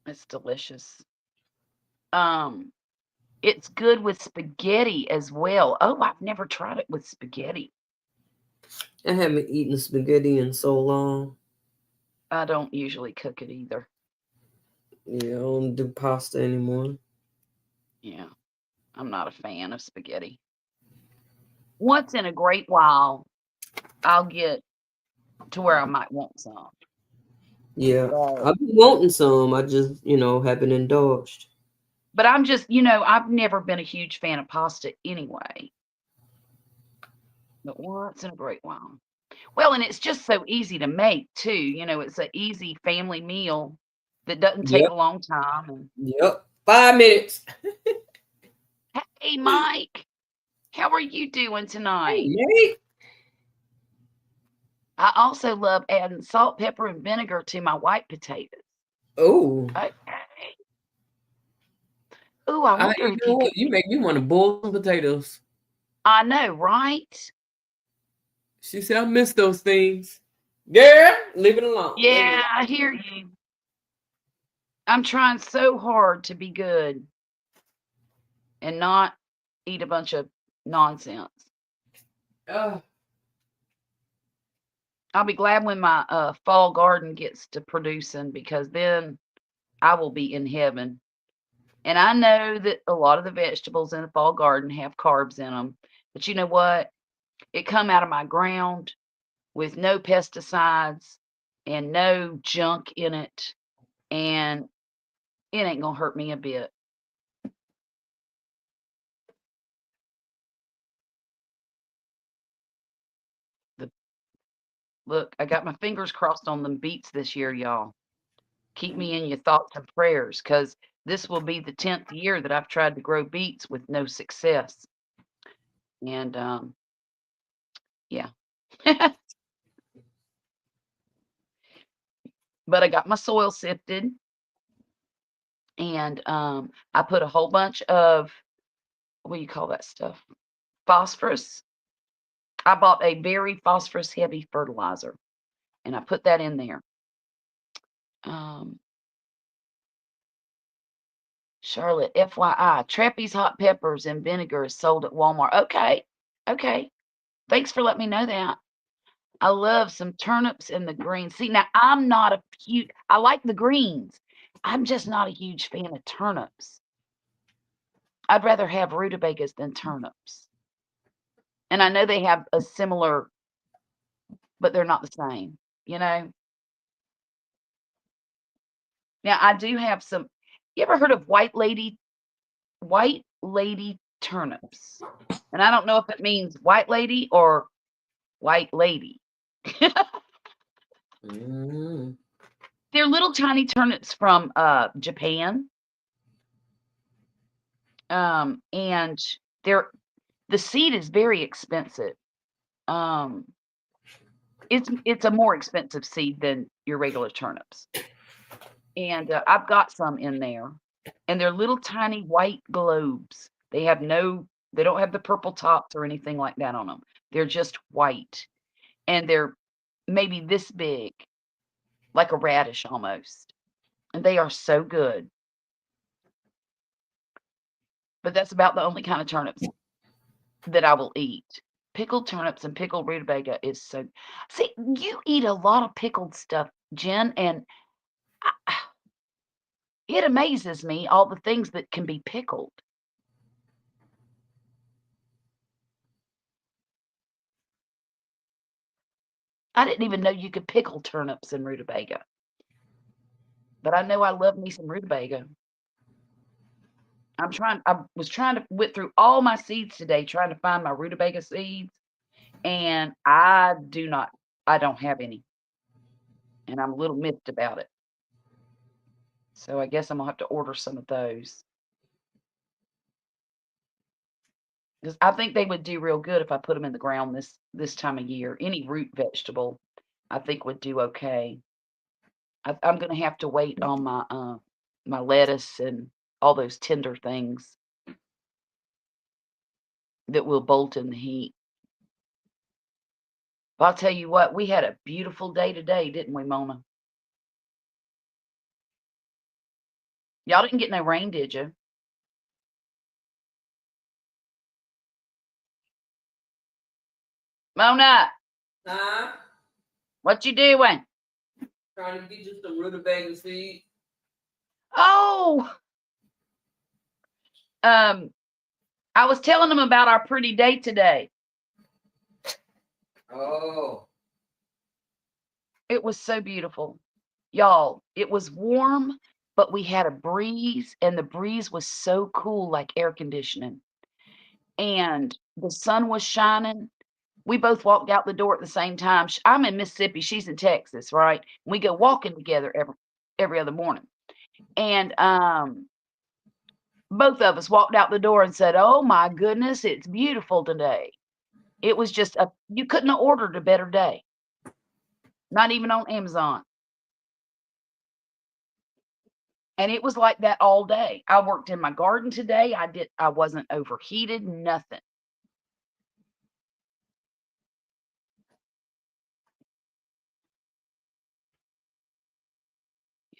It's delicious. Um, it's good with spaghetti as well. Oh, I've never tried it with spaghetti. I haven't eaten spaghetti in so long. I don't usually cook it either. Yeah, I don't do pasta anymore. Yeah, I'm not a fan of spaghetti. Once in a great while, I'll get to where I might want some. Yeah, But I've been wanting some. I just, haven't indulged. but I'm just, I've never been a huge fan of pasta anyway. But once in a great while. Well, and it's just so easy to make too. It's an easy family meal that doesn't take Yep, a long time. And yep. 5 minutes. hey, Mike, how are you doing Hey, tonight? Nate. I also love adding salt, pepper, and vinegar to my white potatoes. Oh, Okay. Ooh, I wonder You if know you what? could. You make me want to boil some potatoes. I know, right? She said, I miss those things. Girl, leave it alone. Leave it Yeah, alone. I hear you. I'm trying so hard to be good and not eat a bunch of nonsense. Uh, I'll be glad when my fall garden gets to producing because then I will be in heaven. And I know that a lot of the vegetables in the fall garden have carbs in them, but you know what? It come out of my ground with no pesticides and no junk in it, and it ain't gonna hurt me a bit. The Look, I got my fingers crossed on them beets this year, y'all. Keep me in your thoughts and prayers, cause this will be the 10th year that I've tried to grow beets with no success. And yeah. But I got my soil sifted, and I put a whole bunch of, what do you call that stuff? Phosphorus. I bought a very phosphorus heavy fertilizer, and I put that in there. Um, Charlotte, FYI, Trappy's hot peppers and vinegar is sold at Walmart. Okay. Okay. Thanks for letting me know that. I love some turnips and the greens. See, now I'm not a huge, I like the greens. I'm just not a huge fan of turnips. I'd rather have rutabagas than turnips. And I know they have a similar, but they're not the same, you know? Now I do have some, you ever heard of white lady turnips? And I don't know if it means white lady or white lady. mm, They're little tiny turnips from Japan. And they're the seed is very expensive. Um, it's a more expensive seed than your regular turnips. And I've got some in there, and they're little tiny white globes. They don't have the purple tops or anything like that on them. They're just white, and they're maybe this big, like a radish almost. And they are so good. But that's about the only kind of turnips that I will eat. Pickled turnips and pickled rutabaga is so. See, you eat a lot of pickled stuff, Jen, and I, it amazes me all the things that can be pickled. I didn't even know you could pickle turnips and rutabaga, but I know I love me some rutabaga. I was trying to went through all my seeds today trying to find my rutabaga seeds, and I don't have any, and I'm a little miffed about it. So I guess I'm gonna have to order some of those. Because I think they would do real good if I put them in the ground this time of year. Any root vegetable, I think would do okay. I'm gonna have to wait on my lettuce and all those tender things that will bolt in the heat. But I'll tell you what, we had a beautiful day today, didn't we, Mona? Y'all didn't get no rain, did you? Mona, Huh? what you doing? Trying to get you some rutabaga seeds. Oh, I was telling them about our pretty day today. Oh. It was so beautiful. Y'all, it was warm, but we had a breeze, and the breeze was so cool, like air conditioning. And the sun was shining. We both walked out the door at the same time. I'm in Mississippi, she's in Texas, right? We go walking together every other morning. And both of us walked out the door and said, "Oh my goodness, it's beautiful today." It was just you couldn't have ordered a better day. Not even on Amazon. And it was like that all day. I worked in my garden today. I wasn't overheated, nothing.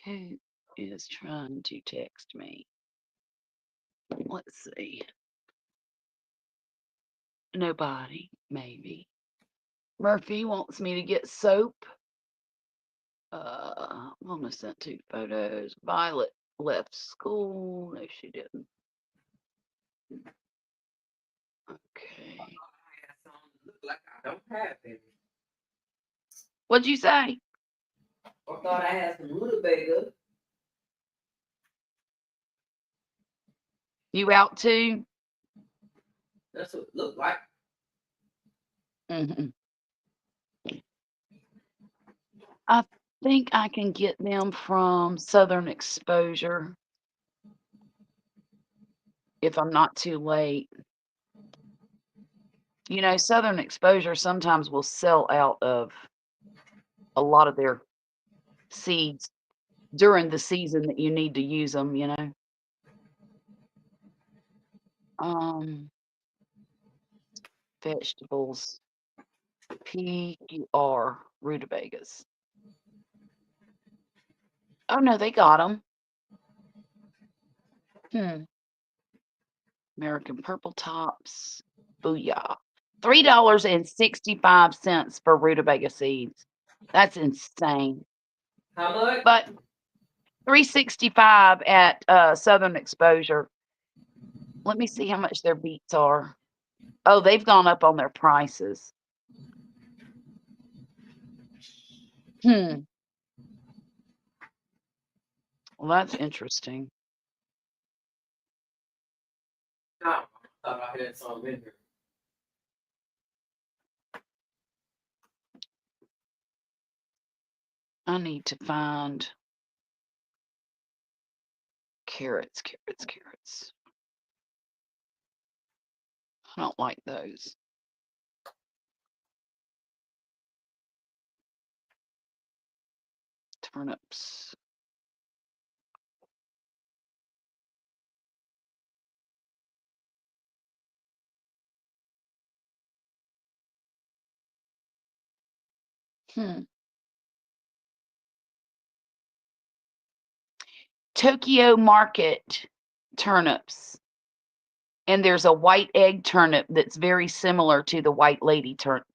Who is trying to text me? Let's see. Nobody, maybe. Murphy wants me to get soap. Mama sent 2 photos. Violet left school. No, she didn't. Okay. Look like I don't have any. What'd you say? I thought I had some rutabaga. You out too? That's what it looked like. Mm-hmm. I think I can get them from Southern Exposure if I'm not too late. You know, Southern Exposure sometimes will sell out of a lot of their seeds during the season that you need to use them, you know. Vegetables, PUR, rutabagas. Oh no, they got them. American purple tops. Booyah. $3.65 for rutabaga seeds. That's insane. How much? But $3.65 at Southern Exposure. Let me see how much their beets are. Oh, they've gone up on their prices. Well, that's interesting. I thought I had some in here. I need to find carrots. I don't like those. Turnips. Tokyo Market turnips. And there's a white egg turnip that's very similar to the white lady turnip.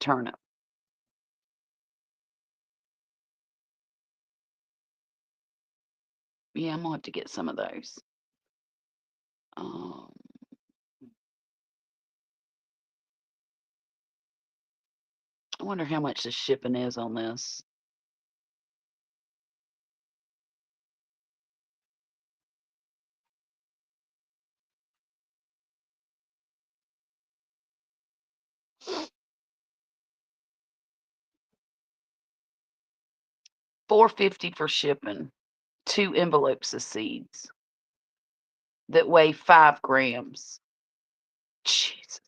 Yeah, I'm gonna have to get some of those. I wonder how much the shipping is on this. $4.50 for shipping. 2 envelopes of seeds that weigh 5 grams. Jesus.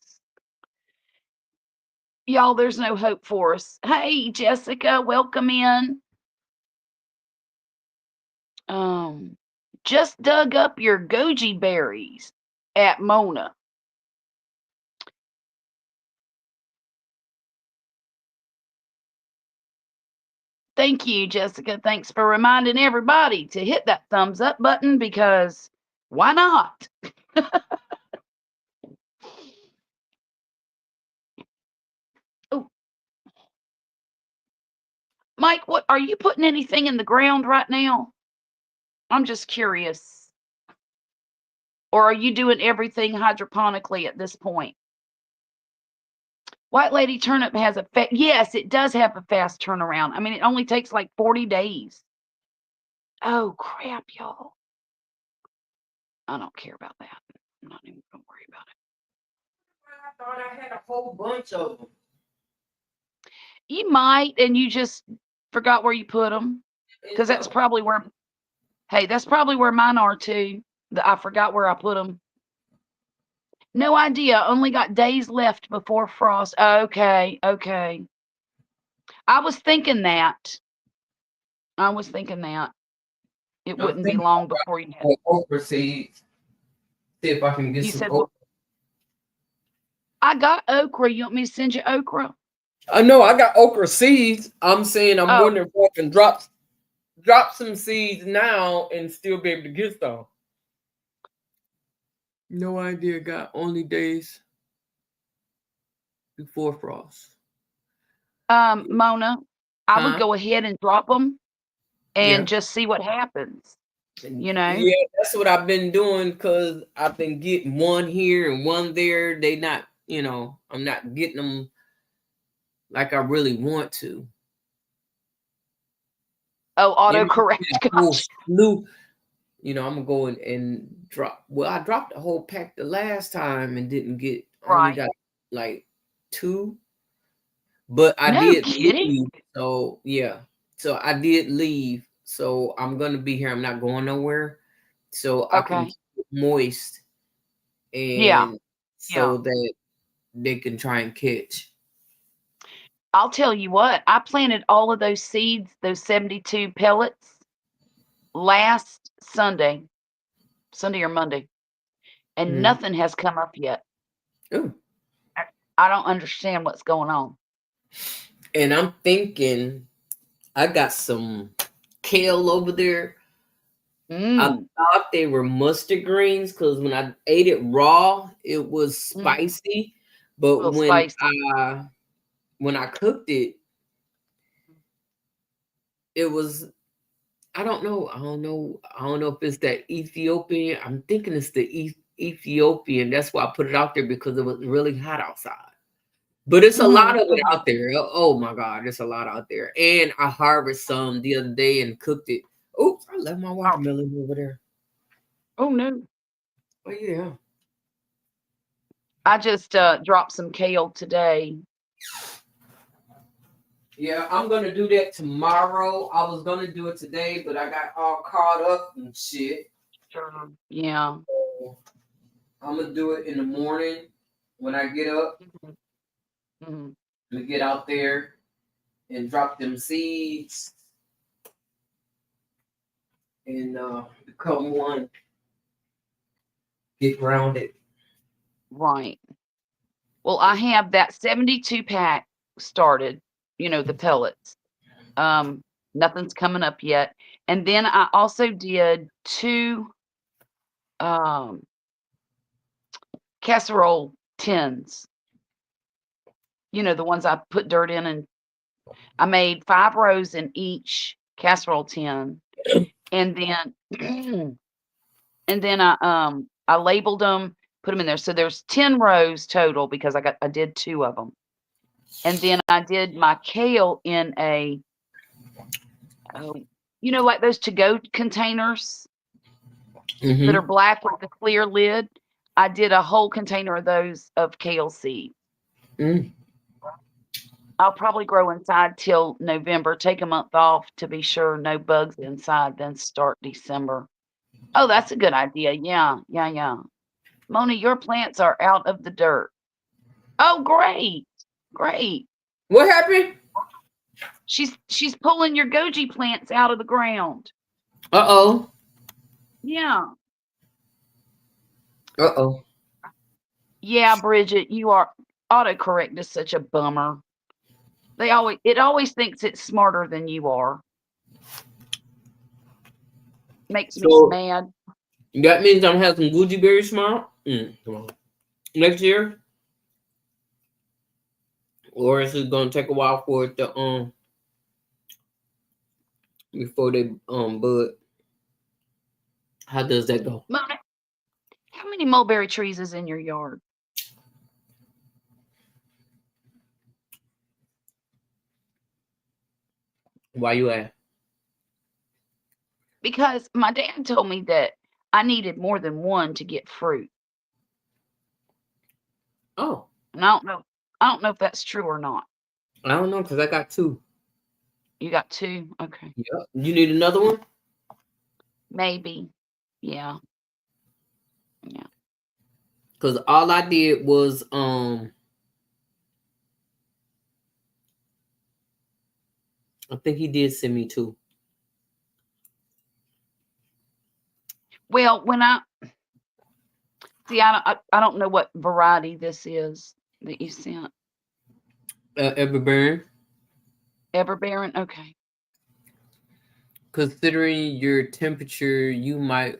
Y'all, there's no hope for us. Hey, Jessica, welcome in. Just dug up your goji berries at Mona. Thank you, Jessica. Thanks for reminding everybody to hit that thumbs up button because why not? Oh, Mike, what are you putting anything in the ground right now? I'm just curious. Or are you doing everything hydroponically at this point? White Lady Turnip has a yes, it does have a fast turnaround. I mean, it only takes like 40 days. Oh crap, y'all. I don't care about that. I'm not even gonna worry about it. I thought I had a whole bunch of them. You might, and you just forgot where you put them. Because that's probably where, hey, that's probably where mine are too. I forgot where I put them. No idea. Only got days left before frost. Okay, okay. I was thinking that. It wouldn't be long before you had okra seeds. See if I can get some okra. I got okra. You want me to send you okra? I know I got okra seeds. I'm saying I'm wondering if I can drop some seeds now and still be able to get some. No idea. Got only days before frost. Mona, I would go ahead and drop them and just see what happens. You know? Yeah, that's what I've been doing because I've been getting one here and one there. They not, I'm not getting them like I really want to. Oh, autocorrect. I'm gonna go and drop. Well, I dropped the whole pack the last time and didn't get. Only got like 2, but I did leave. So yeah, so I did leave. So I'm gonna be here. I'm not going nowhere. So I can keep it moist, and so that they can try and catch. I'll tell you what. I planted all of those seeds, those 72 pellets, last Sunday or Monday, and nothing has come up yet. Ooh. I don't understand what's going on. And I'm thinking, I got some kale over there. I thought they were mustard greens because when I ate it raw, it was spicy. But when I cooked it, it was, I don't know if it's that Ethiopian. I'm thinking it's the Ethiopian. That's why I put it out there because it was really hot outside. But it's a lot of it out there. Oh my God, there's a lot out there. And I harvested some the other day and cooked it. Oops, I left my watermelon over there. Oh no. Oh yeah. I just dropped some kale today. Yeah, I'm gonna do that tomorrow. I was gonna do it today, but I got all caught up and shit. Sure. Yeah. So I'm gonna do it in the morning when I get up. To get out there and drop them seeds and become one. Get grounded. Right. Well, I have that 72 pack started, the pellets. Nothing's coming up yet. And then I also did 2 casserole tins. The ones I put dirt in, and I made 5 rows in each casserole tin. And then I labeled them, put them in there. So there's 10 rows total because I did 2 of them. And then I did my kale in a, like those to-go containers that are black with the clear lid. I did a whole container of those of kale seed. I'll probably grow inside till November, take a month off to be sure no bugs inside, then start December. Oh, that's a good idea. Yeah. Mona, your plants are out of the dirt. Oh, great. What happened? She's pulling your goji plants out of the ground. Uh-oh. Yeah. Uh-oh. Yeah, Bridget, you are autocorrect is such a bummer. It always thinks it's smarter than you are. Makes me So mad. that means I'm having some Gucci berries tomorrow? Come on. Next year? Or is it gonna take a while for it to before they bud? How does that go? How many mulberry trees is in your yard? Why you ask? Because my dad told me that I needed more than one to get fruit. Oh, And I don't know if that's true or not. I don't know because I got two. You got two? Okay. Yep. You need another one? Maybe. Yeah. Yeah. Because all I did was I think he did send me two. Well, when I see, I don't know what variety this is that you sent. Everburn. Everbearing? Okay. Considering your temperature, you might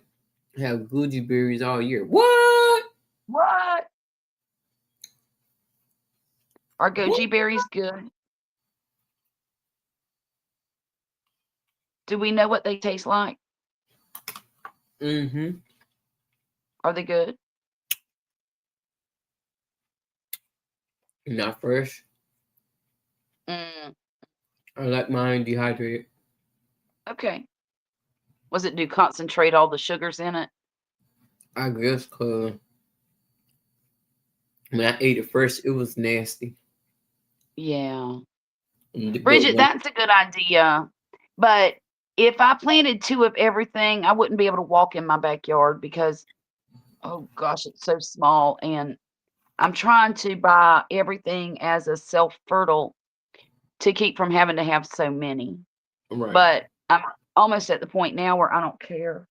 have Gucci berries all year. What? What? Are What? goji berries good? Do we know what they taste like? Mm-hmm. Are they good? Not fresh. Mm, I like mine dehydrated. okay. Do concentrate all the sugars in it? I guess because when I ate it first, it was nasty. Yeah. But Bridget, that's a good idea. But if I planted two of everything, I wouldn't be able to walk in my backyard because, oh gosh, it's so small. And I'm trying to buy everything as a self fertile to keep from having to have so many. right. But I'm almost at the point now where I don't care.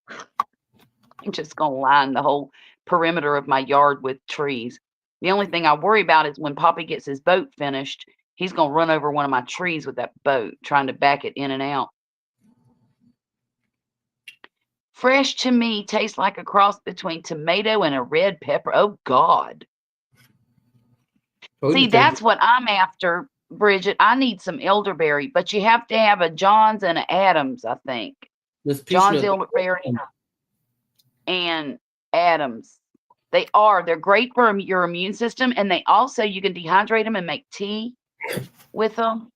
I'm just going to line the whole perimeter of my yard with trees. The only thing I worry about is when Poppy gets his boat finished, he's going to run over one of my trees with that boat, trying to back it in and out. Fresh to me tastes like a cross between tomato and a red pepper. Oh, God. Told you See, take that's what I'm after, Bridget. I need some elderberry, but you have to have a John's and an Adams, I think. this piece John's of elderberry and Adams. They're great for your immune system, and they also, you can dehydrate them and make tea with them.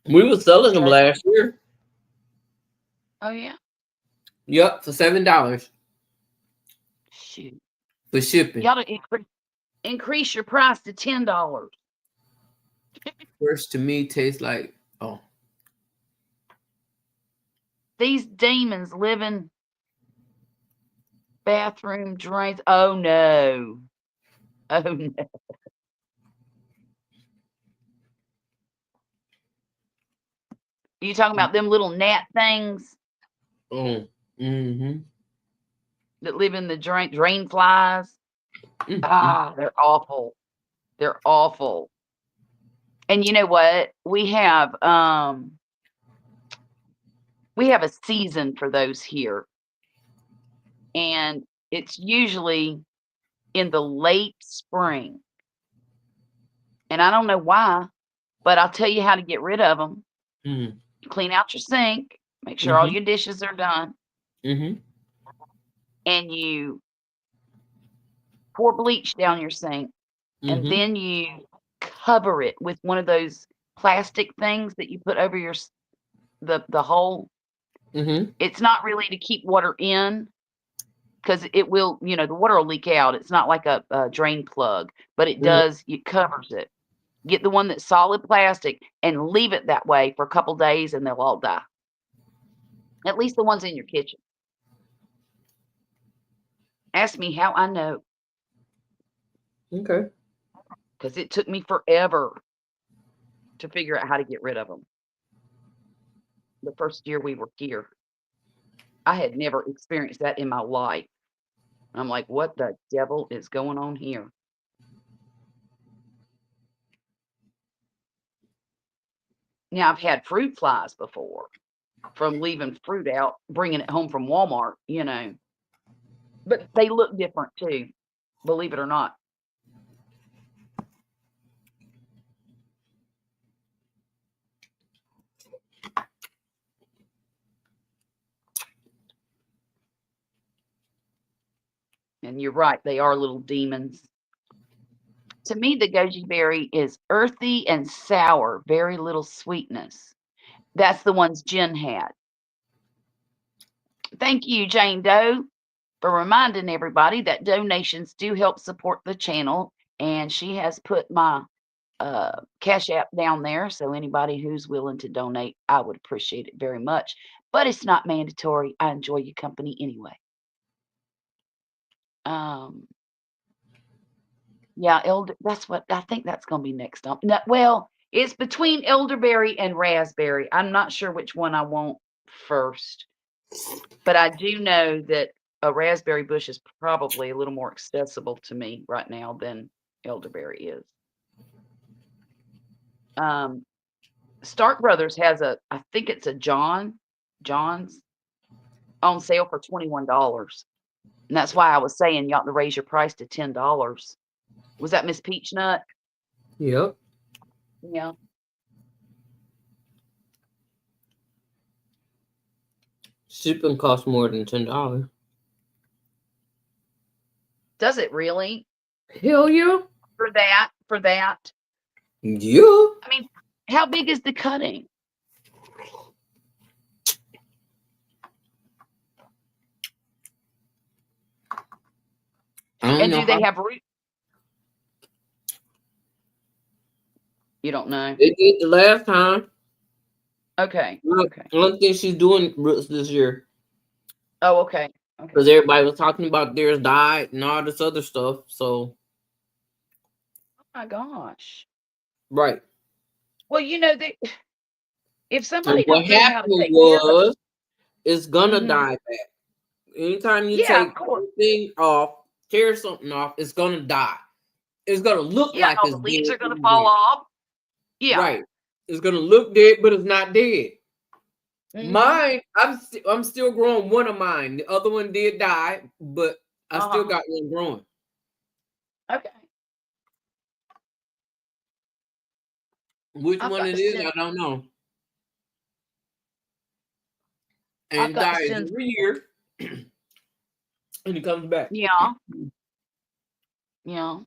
we were selling them Because, last year. oh yeah, Yep, for $7 shoot, for you shipping. ought to increase your price to $10. First to me tastes like These demons live in bathroom drains. Oh no. Oh no. Are you talking about them little gnat things mm-hmm. that live in the drain flies? Mm-hmm. Ah, they're awful. They're awful. And you know what? We have a season for those here. And it's usually in the late spring. And I don't know why, but I'll tell you how to get rid of them. Mm-hmm. You clean out your sink, make sure all Mm-hmm. your dishes are done, Mm-hmm. and you pour bleach down your sink, and Mm-hmm. then you cover it with one of those plastic things that you put over the hole. Mm-hmm. It's not really to keep water in because it will, the water will leak out. It's not like a drain plug, but it covers it. Get the one that's solid plastic and leave it that way for a couple days and they'll all die. At least the ones in your kitchen. Ask me how I know, Okay. because it took me forever to figure out how to get rid of them the first year we were here. I had never experienced that in my life. I'm like, what the devil is going on here? Now I've had fruit flies before from leaving fruit out, bringing it home from Walmart, but they look different too, believe it or not. And you're right, they are little demons. To me, the goji berry is earthy and sour, very little sweetness. That's the ones Jen had. Thank you, Jane Doe, for reminding everybody that donations do help support the channel. And she has put my Cash App down there. So anybody who's willing to donate, I would appreciate it very much. But it's not mandatory. I enjoy your company anyway. Yeah, that's what I think that's going to be next up. No, well, it's between elderberry and raspberry. I'm not sure which one I want first, but I do know that a raspberry bush is probably a little more accessible to me right now than elderberry is. Stark Brothers has I think it's a John's on sale for $21. And that's why I was saying you ought to raise your price to $10. Was that Miss Peachnut? Yep. Yeah. Shipping costs more than $10. Does it really? Hell yeah. For that? Yeah. I mean, how big is the cutting? And do they have root? You don't know? They did the last time. Okay. I don't think she's doing roots this year. Oh, okay. Because everybody was talking about theirs died and all this other stuff. So. Oh my gosh. Right. Well, if somebody what don't know how to happened take care of it's gonna die back. Anytime you take anything off, tear something off, it's gonna die. It's gonna look like all it's the leaves dead are gonna fall off. Yeah. Right. It's gonna look dead, but it's not dead. Mine, I'm still growing one of mine. The other one did die, but I still got one growing. Okay. Which one it is, I don't know. And it dies every year. And it comes back. Yeah. Yeah.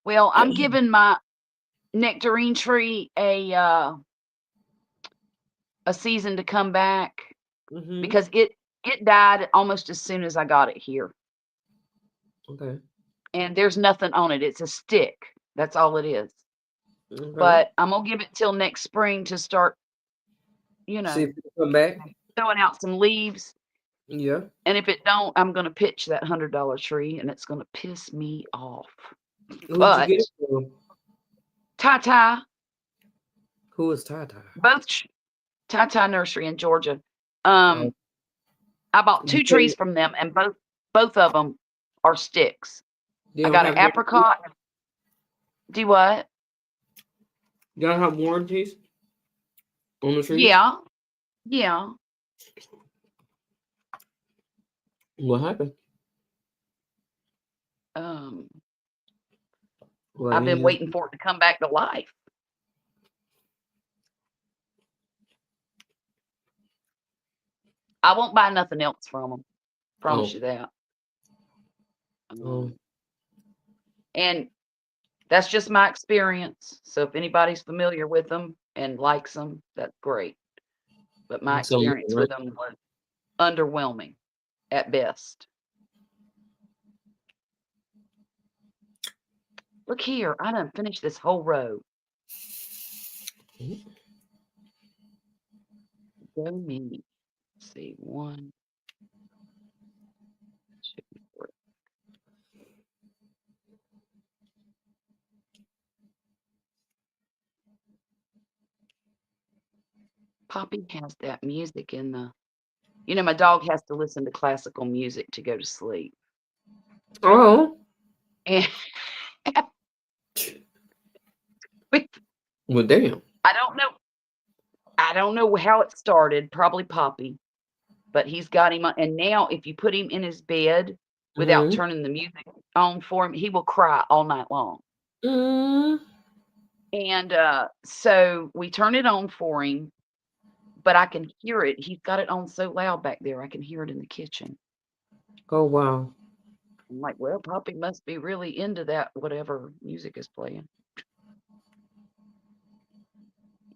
Well, I'm giving my nectarine tree a season to come back because it died almost as soon as I got it here. Okay. And there's nothing on it. It's a stick. That's all it is. Okay. But I'm gonna give it till next spring to start, see if it come back, throwing out some leaves. Yeah. And if it don't, I'm gonna pitch that $100 tree, and it's gonna piss me off. Who'd you get it from? Tata. Who is Tata? Both Tata Nursery in Georgia. I bought 2 trees from them, and both of them are sticks. I got an apricot. Do what? You don't have warranties on the trees? Yeah. Yeah. What happened? I've been waiting for it to come back to life. I won't buy nothing else from them. Promise you that. And that's just my experience. So if anybody's familiar with them and likes them, that's great. But my experience with them was underwhelming at best. Look here, I done finished this whole row. Go me. Let's see, 1, 2, 3. Poppy has that music in the. You know, my dog has to listen to classical music to go to sleep. Oh. And Well, damn. I don't know. I don't know how it started. Probably Poppy, but he's got him. And now, if you put him in his bed without Mm-hmm. turning the music on for him, he will cry all night long. Mm-hmm. And so we turn it on for him, but I can hear it. He's got it on so loud back there. I can hear it in the kitchen. Oh, wow. I'm like, well, Poppy must be really into that, whatever music is playing.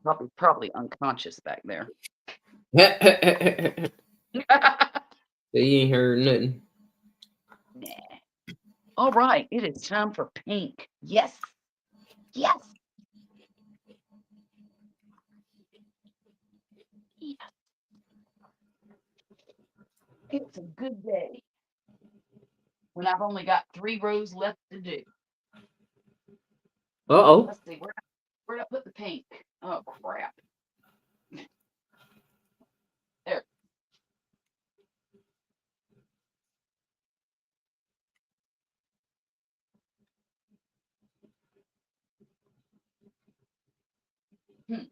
Poppy's probably unconscious back there. So you ain't heard nothing. Nah. All right, it is time for pink. Yes. Yes. Yes. It's a good day when I've only got 3 rows left to do. Uh-oh. Let's see, where'd I put the pink? Oh, crap. There. Hmm.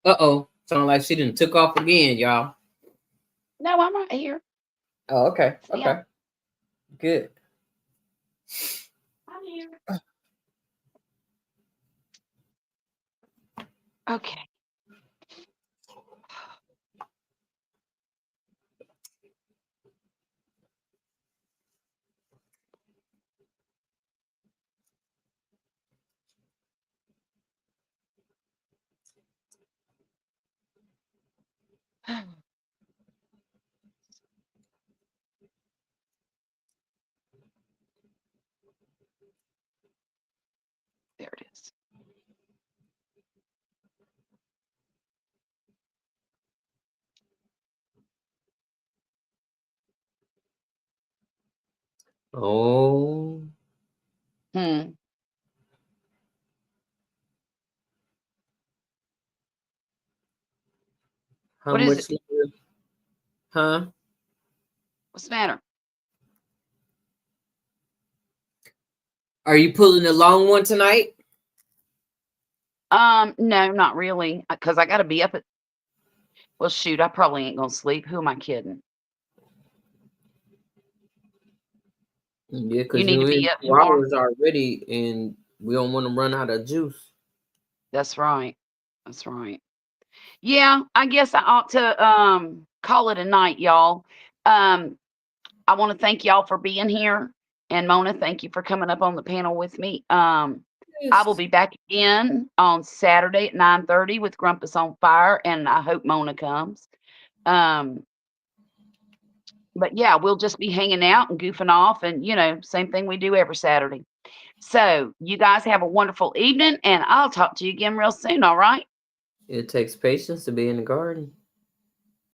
Uh-oh. Sound like she done took off again, y'all. No, I'm right here. Oh, okay. See, Okay. Good. I'm here. Okay. There it is. Oh. Hmm. How What is much it? longer? Huh? What's the matter? Are you pulling the long one tonight? No, not really, because I got to be up at. Well, shoot, I probably ain't gonna sleep. Who am I kidding? Yeah, You because need to you're be in up 2 tomorrow. hours already, and we don't want to run out of juice. That's right. That's right. Yeah, I guess I ought to call it a night, y'all. Um, I want to thank y'all for being here. And Mona, thank you for coming up on the panel with me. I will Yes. be back again on Saturday at 9:30 with Grumpus on Fire, and I hope Mona comes. But yeah, we'll just be hanging out and goofing off, and same thing we do every Saturday. So you guys have a wonderful evening, and I'll talk to you again real soon. All right? It takes patience to be in the garden.